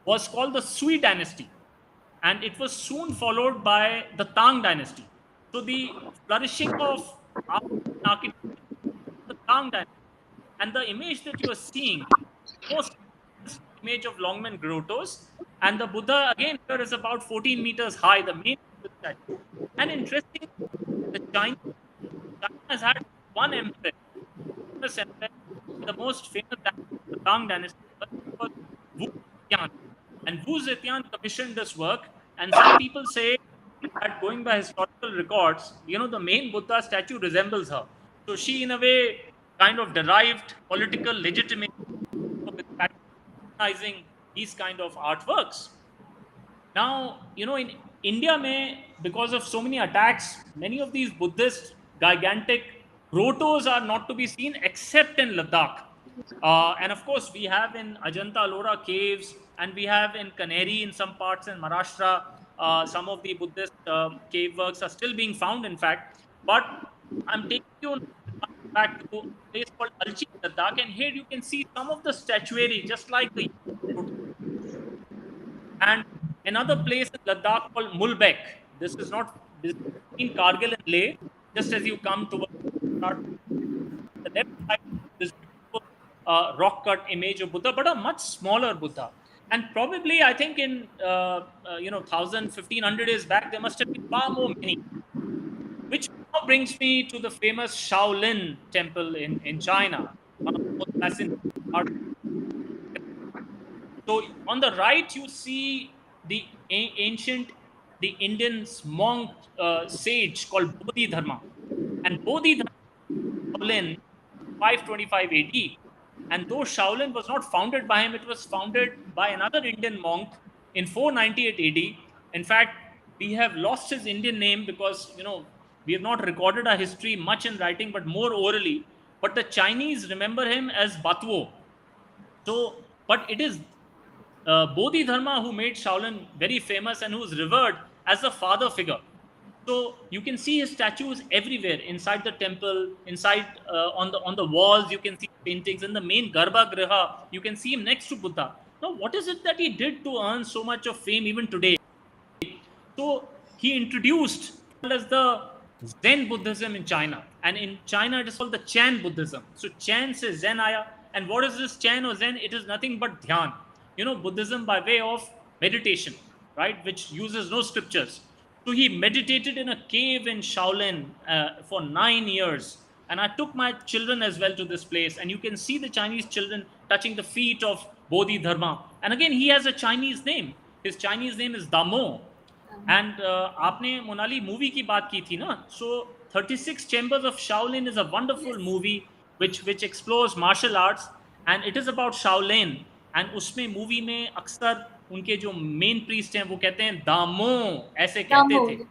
was called the Sui dynasty. And it was soon followed by the Tang dynasty. So the flourishing of architecture, the Tang dynasty, and the image that you are seeing, most image of Longmen grottos, and the Buddha again here is about 14 meters high, the main statue. And interesting, China has had one emperor, the most famous dynasty, the Tang dynasty, was Wu Zetian. And Wu Zetian commissioned this work, and some people say that going by historical records, the main Buddha statue resembles her. So she, in a way, kind of derived political legitimacy with patronizing these kind of artworks. Now, in India, because of so many attacks, many of these Buddhist gigantic grottos are not to be seen except in Ladakh. And of course, we have in Ajanta Ellora caves, and we have in Kaneri in some parts in Maharashtra. Some of the Buddhist cave works are still being found, in fact. But I'm taking you back to a place called Alchi, Ladakh, and here you can see some of the statuary, just like the and another place in Ladakh called Mulbek. This is in Kargil and Leh. Just as you come towards the left side, this beautiful rock cut image of Buddha, but a much smaller Buddha. And probably, I think in 1,000, 1,500 years back, there must have been far more many. Which now brings me to the famous Shaolin temple in China. One of the most fascinating parts. So on the right, you see the Indian monk sage called Bodhidharma. And Bodhidharma Shaolin 525 AD. And though Shaolin was not founded by him, it was founded by another Indian monk in 498 AD. In fact, we have lost his Indian name because, we have not recorded our history much in writing, but more orally. But the Chinese remember him as Batuo. So, but it is Bodhidharma who made Shaolin very famous and who is revered as a father figure. So you can see his statues everywhere inside the temple, inside on the walls. You can see paintings in the main Garbha Griha. You can see him next to Buddha. Now, what is it that he did to earn so much of fame even today? So he introduced as the Zen Buddhism in China, and in China it is called the Chan Buddhism. So Chan se Zen aaya, and what is this Chan or Zen? It is nothing but Dhyan. Buddhism by way of meditation, right, which uses no scriptures. So he meditated in a cave in Shaolin for 9 years. And I took my children as well to this place. And you can see the Chinese children touching the feet of Bodhidharma. And again, he has a Chinese name. His Chinese name is Damo. And आपने Monali movie की बात की थी ना? So 36 Chambers of Shaolin is a wonderful movie which explores martial arts. And it is about Shaolin. And उसमें movie में अक्सर उनके जो मेन प्रीस्ट हैं वो कहते हैं दामो, ऐसे कहते थे.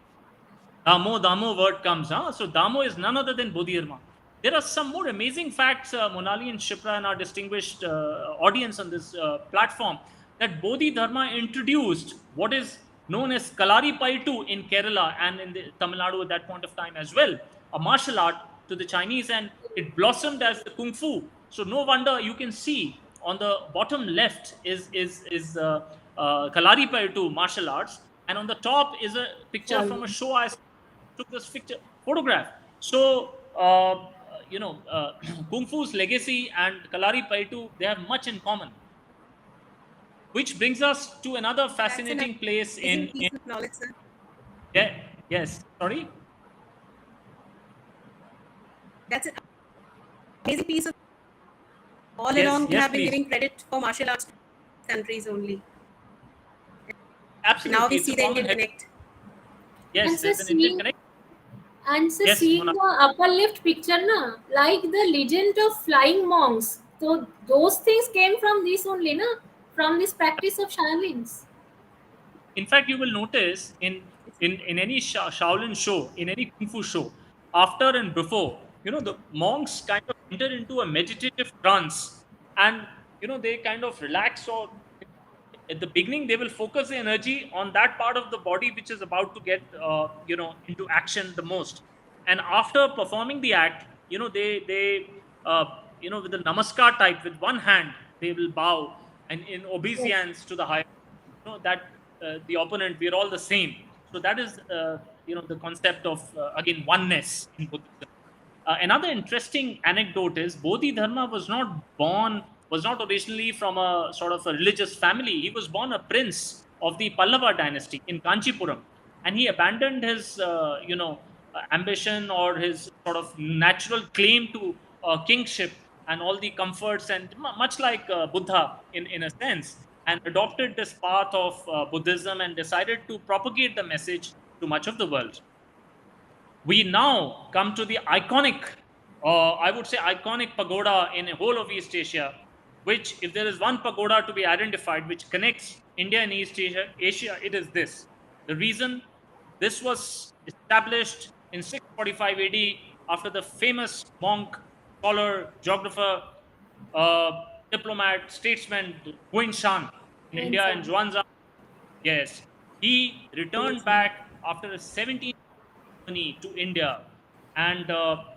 Damo word comes, so Damo is none other than Bodhidharma. There are some more amazing facts, Monali and Shipra and our distinguished audience on this platform, that Bodhidharma introduced what is known as Kalari Paitu in Kerala and in the Tamil Nadu at that point of time as well, a martial art to the Chinese, and it blossomed as the Kung Fu. So no wonder you can see on the bottom left is Kalari Paitu martial arts, and on the top is a picture from a show. I took this photograph. So Kung Fu's legacy and Kalari Paitu, they have much in common. Which brings us to another fascinating place in piece of knowledge, sir. Yeah, yes. Sorry. That's an amazing piece of. All along, we have been giving credit for martial arts countries only. Absolutely. Now we see the interconnect. Yes, there's an interconnect. And so seeing the upper left picture, like the legend of flying monks. So those things came from this only, from this practice of Shaolins. In fact, you will notice in any Shaolin show, in any Kung Fu show, after and before, the monks kind of enter into a meditative trance, and they kind of relax, or at the beginning they will focus the energy on that part of the body which is about to get into action the most, and after performing the act, they with the namaskar type, with one hand they will bow and in obeisance to the higher, that the opponent, we are all the same. So that is the concept of again oneness in Buddhism. Another interesting anecdote is Bodhidharma was not originally from a sort of a religious family. He was born a prince of the Pallava dynasty in Kanchipuram, and he abandoned his ambition or his sort of natural claim to kingship and all the comforts, and much like Buddha in a sense, and adopted this path of Buddhism and decided to propagate the message to much of the world. We now come to the iconic I would say, iconic pagoda in the whole of East Asia, which, if there is one pagoda to be identified which connects India and East Asia, it is this. The reason: this was established in 645 AD after the famous monk, scholar, geographer, uh, diplomat, statesman Huan Shan in India, and Zhuangzi. Yes, he returned back after a 17 journey to India, and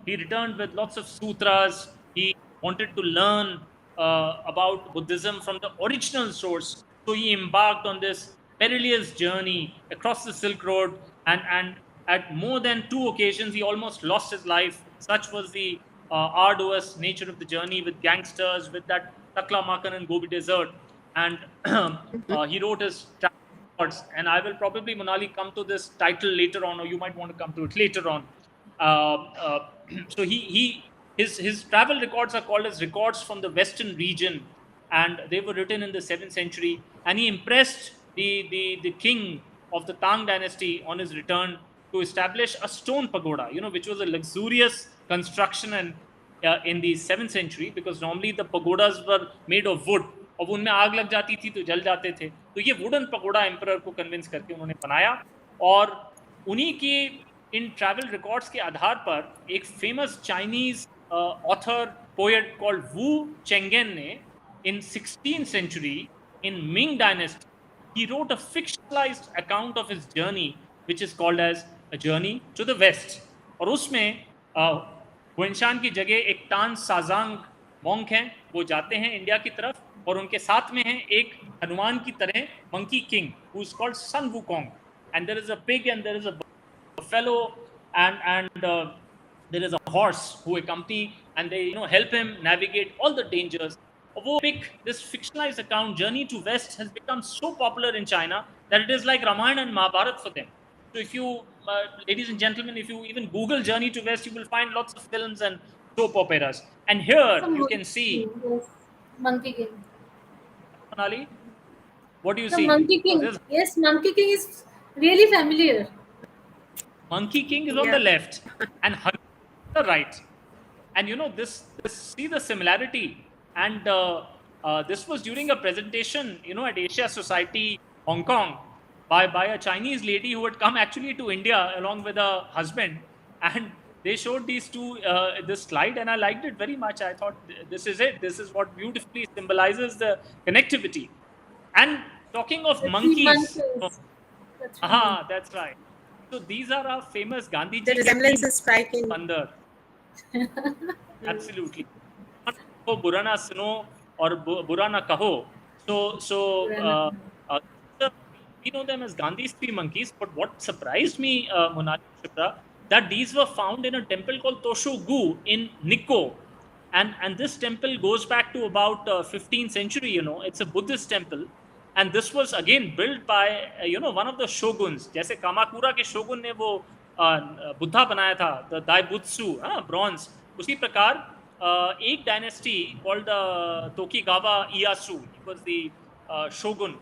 he returned with lots of sutras. He wanted to learn about Buddhism from the original source. So he embarked on this perilous journey across the Silk Road, and at more than 2 occasions, he almost lost his life. Such was the arduous nature of the journey, with gangsters, with that Takla Makan and Gobi Desert. And he wrote his records, and I will probably, Monali, come to this title later on, or you might want to come to it later on. So his travel records are called as records from the Western region, and they were written in the 7th century. And he impressed the king of the Tang dynasty on his return to establish a stone pagoda, which was a luxurious construction, and in the 7th century, because normally the pagodas were made of wood, और उनमें आग लग जाती थी तो जल जाते थे. तो ये वुडन पगोडा एम्परर को कन्विंस करके उन्होंने बनाया, और उन्हीं की इन ट्रैवल रिकॉर्ड्स के आधार पर एक famous Chinese author poet called Wu Cheng'en ने in 16th century in Ming dynasty, he wrote a fictionalized account of his journey, which is called as A Journey to the West. और उसमें हुएनशान की जगह एक तान साजांग मॉन्क हैं, वो जाते हैं इंडिया की तरफ, और उनके साथ में है एक हनुमान की तरह monkey king who is called Sun Wukong, and there is a pig and there is a buffalo and there is a horse who accompany, and they help him navigate all the dangers. This fictionalized account, Journey to West, has become so popular in China that it is like Ramayana and Mahabharata for them. So if you, ladies and gentlemen, if you even Google Journey to West, you will find lots of films and soap operas. And here you can see Monkey King. Monali, what do you The see? Monkey King. Yes, Monkey King is really familiar. Monkey King is on the left and Hanu on the right. And this see the similarity. And this was during a presentation, at Asia Society, Hong Kong, by a Chinese lady who had come actually to India along with her husband. And they showed these two, this slide, and I liked it very much. I thought, this is it. This is what beautifully symbolizes the connectivity. And talking of monkeys. That's right. So these are our famous Gandhiji. The resemblance is striking. Bandar. Absolutely. को बुरा ना सुनो और बुरा ना कहो. So we know them as Gandhi's three monkeys. But what surprised me, Monali, Shipra, that these were found in a temple called Toshogu in Nikko, and this temple goes back to about 15th century. It's a Buddhist temple, and this was again built by one of the shoguns. जैसे Kamakura के shogun ने वो बुद्धा बनाया था, the Daibutsu, bronze. उसी प्रकार एक dynasty called Tokugawa Ieyasu, he was the shogun,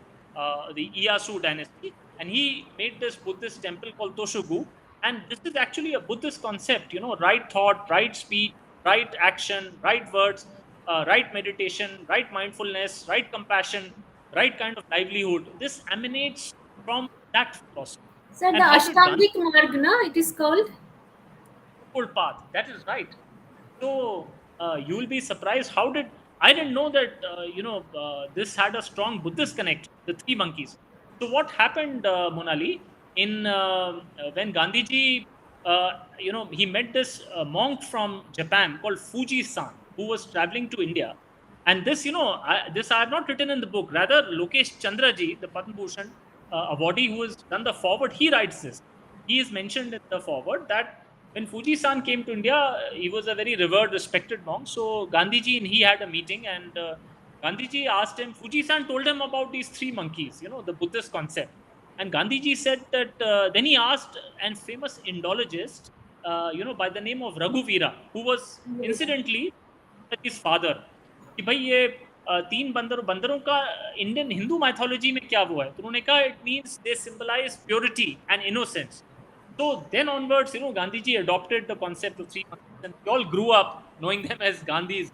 the Ieyasu dynasty, and he made this Buddhist temple called Toshogu. And this is actually a Buddhist concept, right thought, right speech, right action, right words, right meditation, right mindfulness, right compassion, right kind of livelihood. This emanates from that philosophy. Sir, the Ashtangik Marg, it is called? Old path, that is right. So you will be surprised, I didn't know that, this had a strong Buddhist connection, the three monkeys. So what happened, Monali, when Gandhiji, he met this monk from Japan called Fuji-san, who was traveling to India. And this, this I have not written in the book. Rather, Lokesh Chandraji, the Padma Bhushan awardee who has done the foreword, he writes this. He is mentioned in the foreword that when Fuji-san came to India, he was a very revered, respected monk. So Gandhiji and he had a meeting, and Gandhiji asked him, Fuji-san told him about these three monkeys, the Buddhist concept. And Gandhiji said that, then he asked a famous Indologist, by the name of Raghuvira, who was incidentally his father, कि भाई ये तीन बंदरों का Indian Hindu mythology में क्या हुआ है. तो उन्होंने कहा it means they symbolize purity and innocence. So then onwards, Gandhiji adopted the concept of three monkeys. and we all grew up knowing them as Gandhis.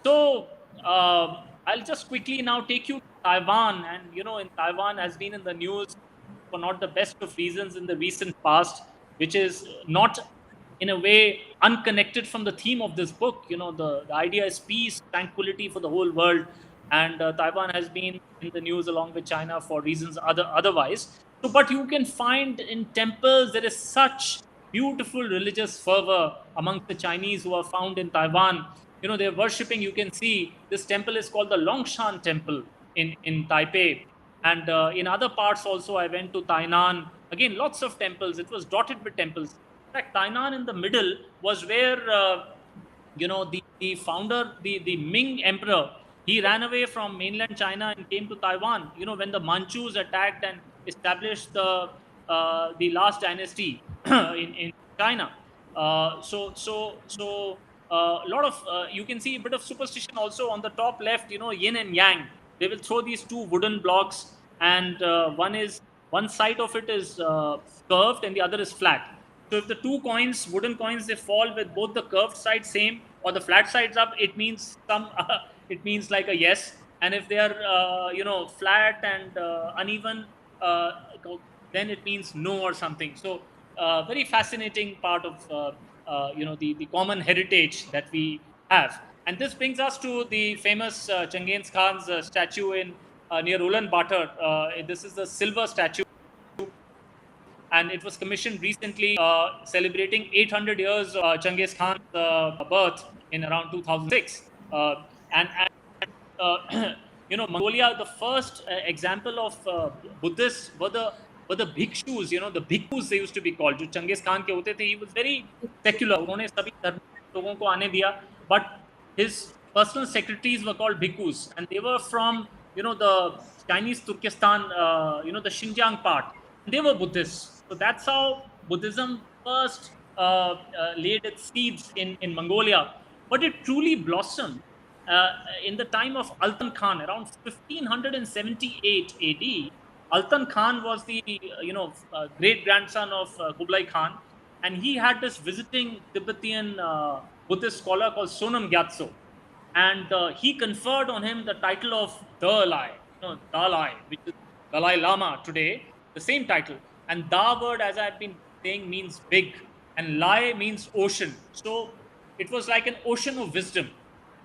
So I'll just quickly now take you to Taiwan, and in Taiwan has been in the news for not the best of reasons in the recent past, which is not in a way unconnected from the theme of this book. The idea is peace, tranquility for the whole world, and Taiwan has been in the news along with China for reasons otherwise. So, but you can find in temples there is such beautiful religious fervor amongst the Chinese who are found in Taiwan. They're worshipping. You can see this temple is called the Longshan Temple in Taipei, and in other parts also. I went to Tainan. Again, lots of temples. It was dotted with temples. In fact, Tainan in the middle was where the founder, the Ming Emperor, he ran away from mainland China and came to Taiwan. When the Manchus attacked and established the last dynasty in China. A lot of you can see a bit of superstition also on the top left. Yin and yang. They will throw these two wooden blocks, and one side of it is curved and the other is flat. So if the two wooden coins, they fall with both the curved side same or the flat sides up, it means it means like a yes. And if they are flat and uneven, then it means no or something. So very fascinating part of the common heritage that we have. And this brings us to the famous Genghis Khan's statue in near Ulaanbaatar. This is the silver statue, and it was commissioned recently, celebrating 800 years of Genghis Khan's birth in around 2006. Mongolia, the first example of Buddhists were the bhikshus. The bhikkhus they used to be called. जो Genghis Khan के होते थे, he was very secular. उन्होंने सभी धर्म के लोगों को आने दिया, but his personal secretaries were called bhikkhus, and they were from the Chinese Turkestan, the Xinjiang part. They were Buddhists. So that's how Buddhism first laid its seeds in Mongolia. But it truly blossomed in the time of Altan Khan, around 1578 AD. Altan Khan was the great grandson of Kublai Khan, and he had this visiting Tibetan Buddhist scholar called Sonam Gyatso, and he conferred on him the title of Dalai, Dalai, which is Dalai Lama today, the same title. And Da word, as I've been saying, means big, and Lai means ocean. So it was like an ocean of wisdom.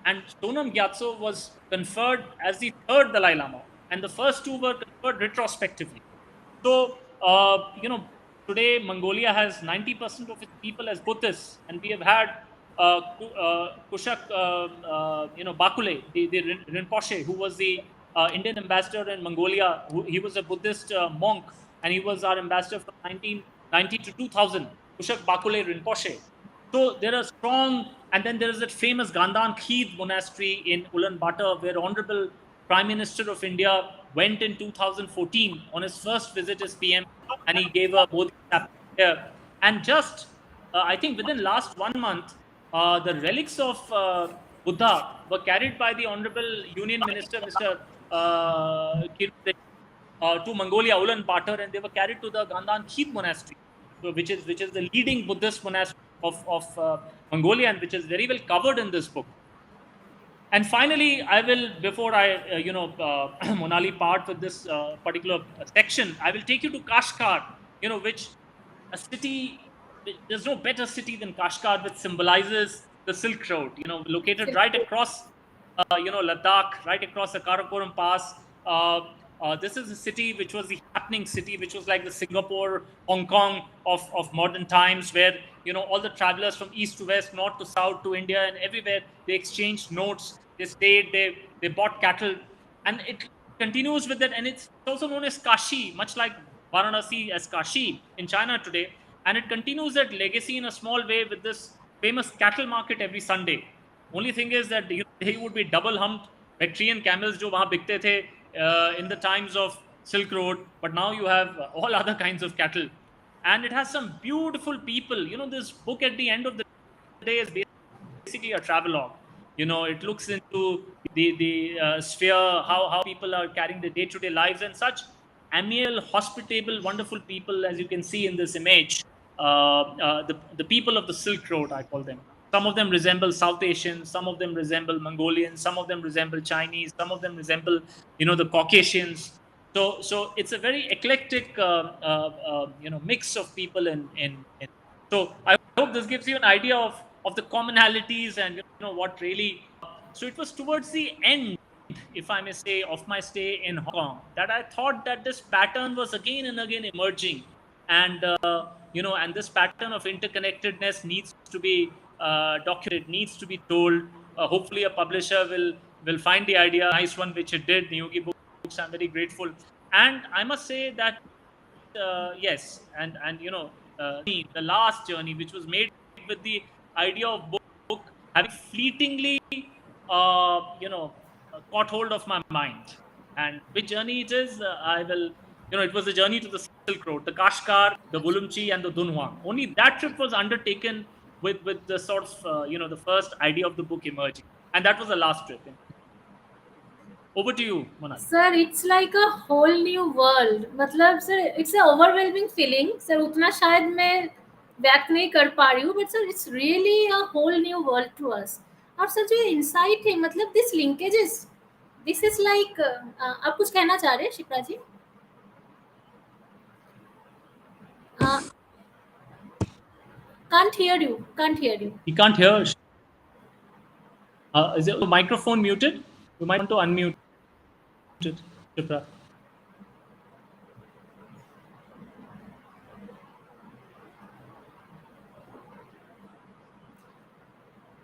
And Sonam Gyatso was conferred as the third Dalai Lama, and the first two were conferred retrospectively. So, today Mongolia has 90% of its people as Buddhists, and we have had Kushak, Bakule, the Rinpoche, who was the Indian ambassador in Mongolia. He was a Buddhist monk, and he was our ambassador from 1990 to 2000. Kushak Bakule Rinpoche. So there are strong, and then there is that famous Gandhan Khid monastery in Ulaanbaatar, where Honorable Prime Minister of India went in 2014 on his first visit as PM, and he gave a Bodhi there. And just, I think within last 1 month, the relics of Buddha were carried by the Honorable Union Minister, Mr. To Mongolia, Ulaanbaatar, and they were carried to the Gandhan Khid monastery, which is the leading Buddhist monastery of Mongolia, and which is very well covered in this book. And finally, I will, before I, Monali part with this particular section, I will take you to Kashgar, which a city, there's no better city than Kashgar, which symbolizes the Silk Road, located right across, Ladakh, right across the Karakoram Pass. This is a city which was the happening city, which was like the Singapore, Hong Kong of modern times, where all the travelers from east to west, north to south, to India and everywhere, they exchanged notes, they stayed, they bought cattle, and it continues with that. And it's also known as Kashi, much like Varanasi as Kashi in China today. And it continues that legacy in a small way with this famous cattle market every Sunday. Only thing is that they would be double humped Bactrian camels jo wahan bikte the in the times of Silk Road, but now you have all other kinds of cattle. And it has some beautiful people. This book at the end of the day is basically a travelogue. It looks into the sphere, how people are carrying their day-to-day lives, and such amiable, hospitable, wonderful people, as you can see in this image. the people of the Silk Road, I call them. Some of them resemble South Asians, some of them resemble Mongolians, some of them resemble Chinese, some of them resemble, the Caucasians. So it's a very eclectic, mix of people in. So I hope this gives you an idea of the commonalities and what really. So it was towards the end, if I may say, of my stay in Hong Kong, that I thought that this pattern was again and again emerging, and and this pattern of interconnectedness needs to be documented, needs to be told. Hopefully, a publisher will find the idea, nice one, which it did. Yogi Books. I'm very grateful, and I must say that yes, and the last journey, which was made with the idea of book having fleetingly caught hold of my mind. And which journey it is, I will, it was a journey to the Silk Road, the Kashgar, the Bulumchi, and the Dunhuang. Only that trip was undertaken with the sort of the first idea of the book emerging, and that was the last trip. Over to you, Monali. Sir, it's like a whole new world. मतलब sir, it's an overwhelming feeling. Sir, उतना शायद मैं व्यक्त नहीं कर पा रही हूँ, but sir, it's really a whole new world to us. और सर जो insight है, मतलब this linkages, this is like, आप कुछ कहना चाह रहे हैं, शिप्रा जी? Can't hear you. He can't hear. Is the microphone muted? You might want to unmute it, Shipra.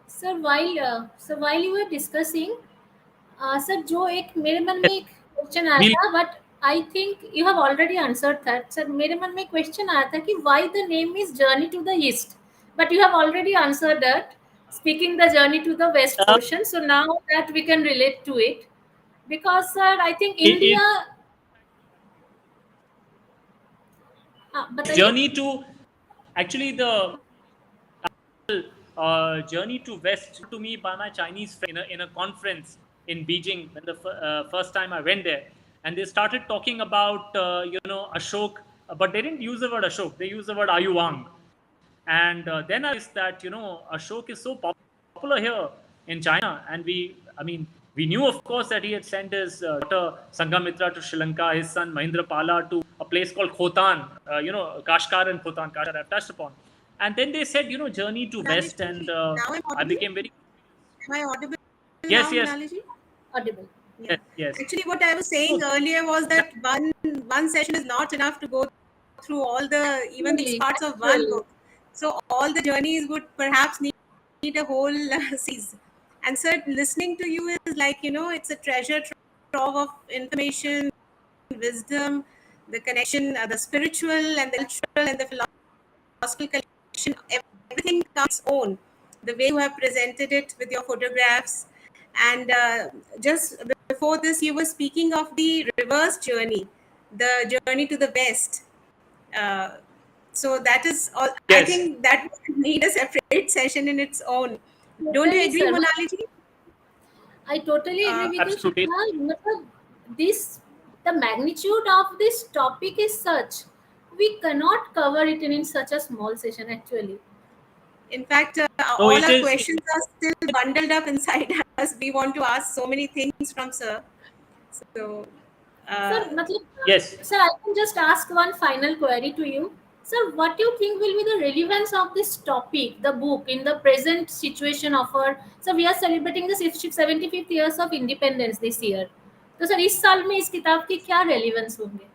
Sir, while you were discussing, sir, जो एक मेरे मन में एक क्वेश्चन आया था, but I think you have already answered that. Sir, मेरे मन में क्वेश्चन आया था कि why the name is Journey to the East, but you have already answered that, speaking the journey to the west portion. So now that we can relate to it, because sir, I think India. Journey to, actually the journey to west to me by my Chinese friend in a conference in Beijing when the first time I went there, and they started talking about Ashok, but they didn't use the word Ashok, they used the word Ayuwang. And then I realized that Ashok is so popular here in China, and we knew, of course, that he had sent his daughter Sanghamitra to Sri Lanka, his son Mahendrapala to a place called Khotan, Kashgar and Khotan, Kashgar I've touched upon. And then they said, journey to west, and I became very. Am I audible? Yes, now, yes. Monali? Audible. Yeah. Yes. Actually, what I was saying earlier was that one session is not enough to go through all even these parts of one book. So all the journeys would perhaps need a whole series. And sir, listening to you is like, it's a treasure trove of information, wisdom, the connection, the spiritual and the cultural and the philosophical connection, everything comes its own. The way you have presented it with your photographs. And just before this, you were speaking of the reverse journey, the journey to the west. So that is all. Yes. I think that would need a separate session in its own. Totally, Don't you agree, sir. Monali ji? I totally agree with absolutely. you, Shipra. The magnitude of this topic is such, we cannot cover it in such a small session actually. In fact, all our questions are still bundled up inside us. We want to ask so many things from sir. So, sir, yes. Sir, I can just ask one final query to you. Sir, what do you think will be the relevance of this topic, the book, in the present situation of our... So, we are celebrating the 75th years of independence this year. So, sir, इस साल में इस किताब की क्या relevance होंगे?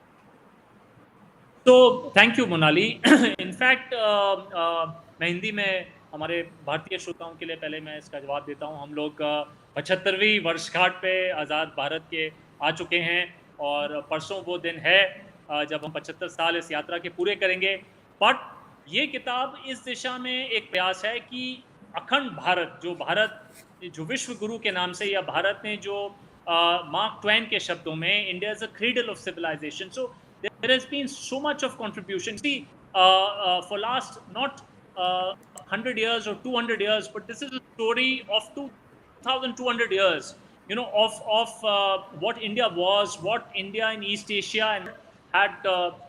So, thank you, Monali. In fact, मैं हिंदी में हमारे भारतीय श्रोताओं के लिए पहले मैं इसका जवाब देता हूँ. हम लोग 75वीं वर्षगांठ पे आज़ाद भारत के आ चुके हैं, और परसों वो दिन है जब हम 75 साल इस यात्रा के पूरे करेंगे. बट ये किताब इस दिशा में एक प्रयास है कि अखंड भारत, जो विश्व गुरु के नाम से, या भारत ने जो मार्क ट्वेन के शब्दों में, India is a cradle of civilization. So there has been so much of contribution. See, for last not 100 years or 200 years, but this is a story of 2,200 years, of what India was, what India in East Asia and had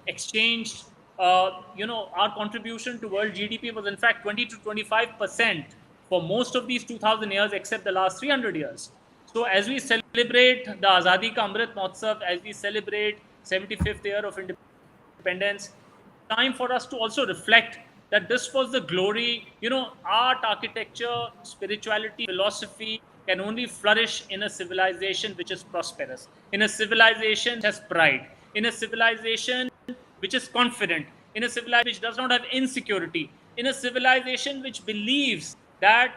exchanged our contribution to world GDP was in fact 20 to 25% for most of these 2000 years, except the last 300 years. So as we celebrate the Azadi Ka Amrit Mahotsav, as we celebrate 75th year of independence, time for us to also reflect that this was the glory. Art, architecture, spirituality, philosophy can only flourish in a civilization which is prosperous, in a civilization which has pride, in a civilization which is confident, in a civilization which does not have insecurity, in a civilization which believes that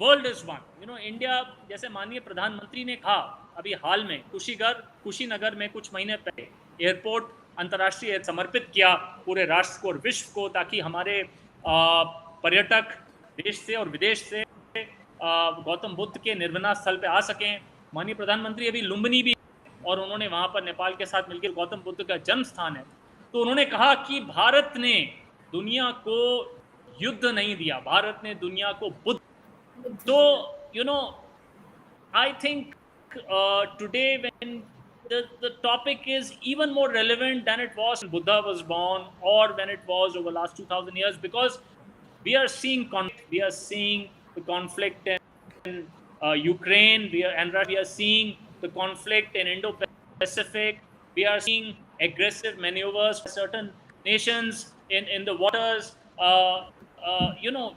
world is one. India, जैसे माननीय प्रधानमंत्री ने कहा अभी हाल में कुशीनगर में कुछ महीने पहले एयरपोर्ट अंतर्राष्ट्रीय समर्पित किया पूरे राष्ट्र को और विश्व को, ताकि हमारे पर्यटक देश से और विदेश से गौतम बुद्ध के निर्वाणा स्थल पे आ सकें. माननीय प्रधानमंत्री अभी लुम्बिनी भी, और उन्होंने वहां पर नेपाल के साथ मिलकर, गौतम बुद्ध का जन्म स्थान है, तो उन्होंने कहा कि भारत ने दुनिया को युद्ध नहीं दिया, भारत ने दुनिया को Buddha. So, I think today when the topic is even more relevant than it was when Buddha was born or when it was over the last 2000 years, because we are seeing the conflict in Ukraine, we are seeing the conflict in Indo-Pacific, we are seeing aggressive maneuvers by certain nations in the waters,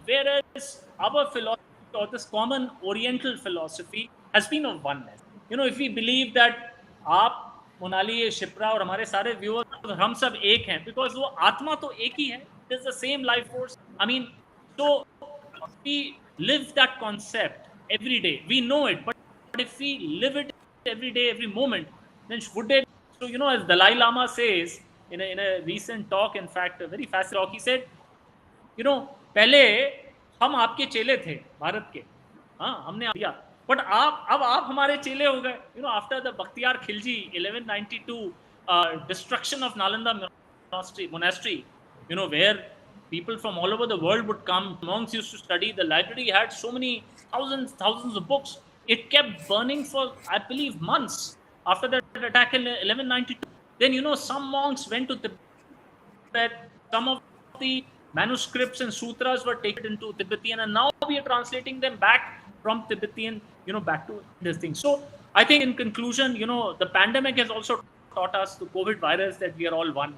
whereas our philosophy or this common Oriental philosophy has been of oneness. If we believe that आप, मोनाली, शिप्रा और हमारे सारे viewers, हम सब एक हैं, because वो आत्मा तो एक ही है. It is the same life force. I mean, so we live that concept every day. We know it, but if we live it every day, every moment, then would it? So as Dalai Lama says in a recent talk, in fact, a very fascinating talk, he said, पहले हम आपके चेले थे भारत के, हाँ, हमने दिया, but अब आप हमारे चेले हो गए. After the Bakhtiyar Khilji 1192 destruction of Nalanda monastery, where people from all over the world would come, monks used to study, the library had so many thousands of books. It kept burning for, I believe, months after that attack in 1192. Then some monks went to Tibet, some of the manuscripts and sutras were taken into Tibetan, and now we are translating them back from Tibetan, back to this thing. So I think in conclusion, the pandemic has also taught us, the COVID virus, that we are all one,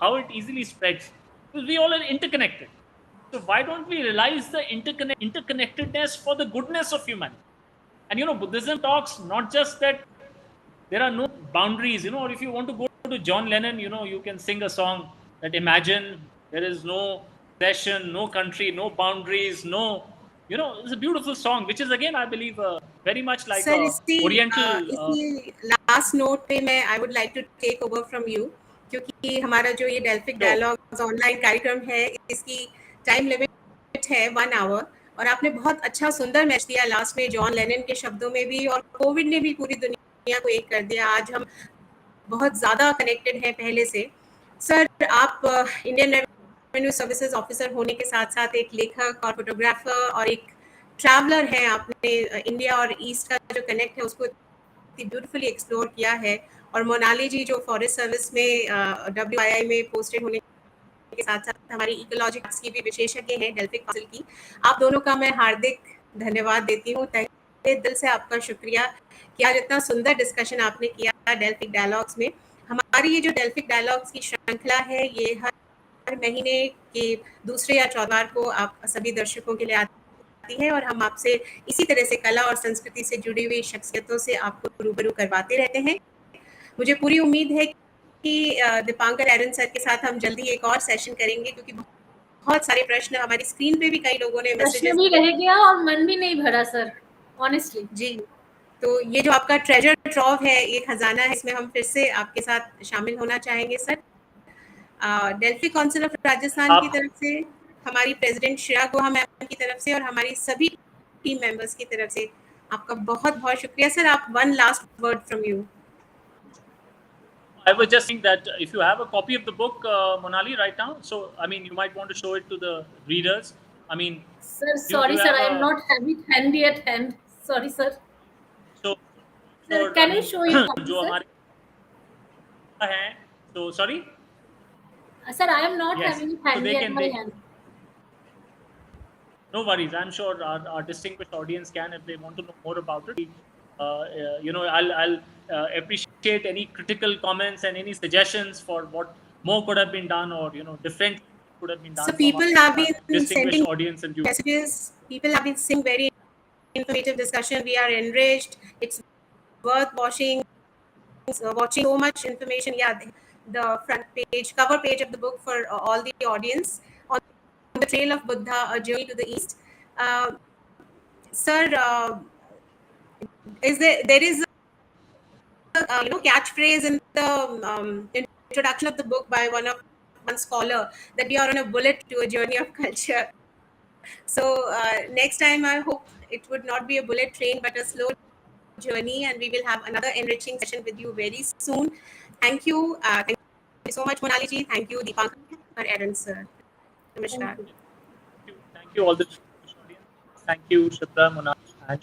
how it easily spreads, because we all are interconnected. So why don't we realize the interconnectedness for the goodness of humanity? And Buddhism talks not just that there are no boundaries, or if you want to go to John Lennon, you can sing a song that imagine there is no possession, no country, no boundaries, no, it's a beautiful song, which is again, I believe, very much like Oriental. Last note पे I would like to take over from you, क्योंकि हमारा जो ये Delphic Dialogues online कार्यक्रम है, इसकी time limit है 1 hour, और आपने बहुत अच्छा सुंदर मैच दिया लास्ट में जॉन लेनन के शब्दों में भी, और कोविड ने भी पूरी दुनिया को एक कर दिया. आज हम बहुत ज़्यादा कनेक्टेड हैं पहले से. सर, आप इंडियन रेवेन्यू सर्विसेज ऑफिसर होने के साथ साथ एक लेखक और फोटोग्राफर और एक ट्रैवलर हैं. आपने इंडिया और ईस्ट का जो कनेक्ट है उसको ब्यूटीफुली एक्सप्लोर किया है, और मोनाली जी जो फॉरेस्ट सर्विस में WII में पोस्टेड होने के साथ साथ हमारी इकोलॉजिक्स की भी विशेषज्ञ हैं डेल्फिक काउंसिल की. आप दोनों का मैं हार्दिक धन्यवाद देती हूँ, तहे दिल से आपका शुक्रिया कि आज इतना सुंदर डिस्कशन आपने किया डेल्फिक डायलॉग्स में. हमारी ये जो डेल्फिक डायलॉग्स की श्रृंखला है, ये हर महीने के दूसरे या चौथार को आप सभी दर्शकों के लिए आती है, और हम आपसे इसी तरह से कला और संस्कृति से जुड़ी हुई शख्सियतों से आपको रूबरू करवाते रहते हैं. मुझे पूरी उम्मीद है कि दीपांकर एरन सर के साथ हम जल्दी एक और सेशन करेंगे, क्योंकि बहुत सारे प्रश्न हमारी स्क्रीन पे भी कई लोगों ने मैसेजेस भी रह गया और मन भी नहीं भरा सर, ऑनेस्टली. जी, तो ये जो आपका ट्रेजर ट्रॉव है, ये खजाना है, इसमें हम फिर से आपके साथ शामिल होना चाहेंगे sir. Delphic council of Rajasthan की तरफ से, हमारी प्रेसिडेंट शिरा गुहा मैम की तरफ से और हमारी सभी टीम मेंबर्स की तरफ से आपका बहुत बहुत शुक्रिया सर. आप one last word from you. I was just saying that if you have a copy of the book, Monali, right now, so I mean, you might want to show it to the readers. I mean, sir, sorry sir, I am not having handy at hand. Sorry sir. So, sir, can I show you? जो हमारे हैं, so sorry. Sir, I am not Yes. having it So handy at my hand. No worries. I'm sure our distinguished audience can, if they want to know more about it. I'll appreciate any critical comments and any suggestions for what more could have been done, or different could have been done. So from people our have been distinguished sending audience and viewers. messages. People have been saying very informative discussion. We are enriched. It's worth watching so much information. Yeah, the front page, cover page of the book for all the audience, on the Trail of Buddha, A Journey to the East. Sir, there is a catchphrase in the introduction of the book by one scholar, that we are on a bullet to a journey of culture. So next time I hope it would not be a bullet train but a slow journey, and we will have another enriching session with you very soon. Thank you. Thank you so much, Monali ji. Thank you, Deepankar, Aron sir. Namaskar. Thank you. Thank you all the audience. Thank you, Shipra, Monali, and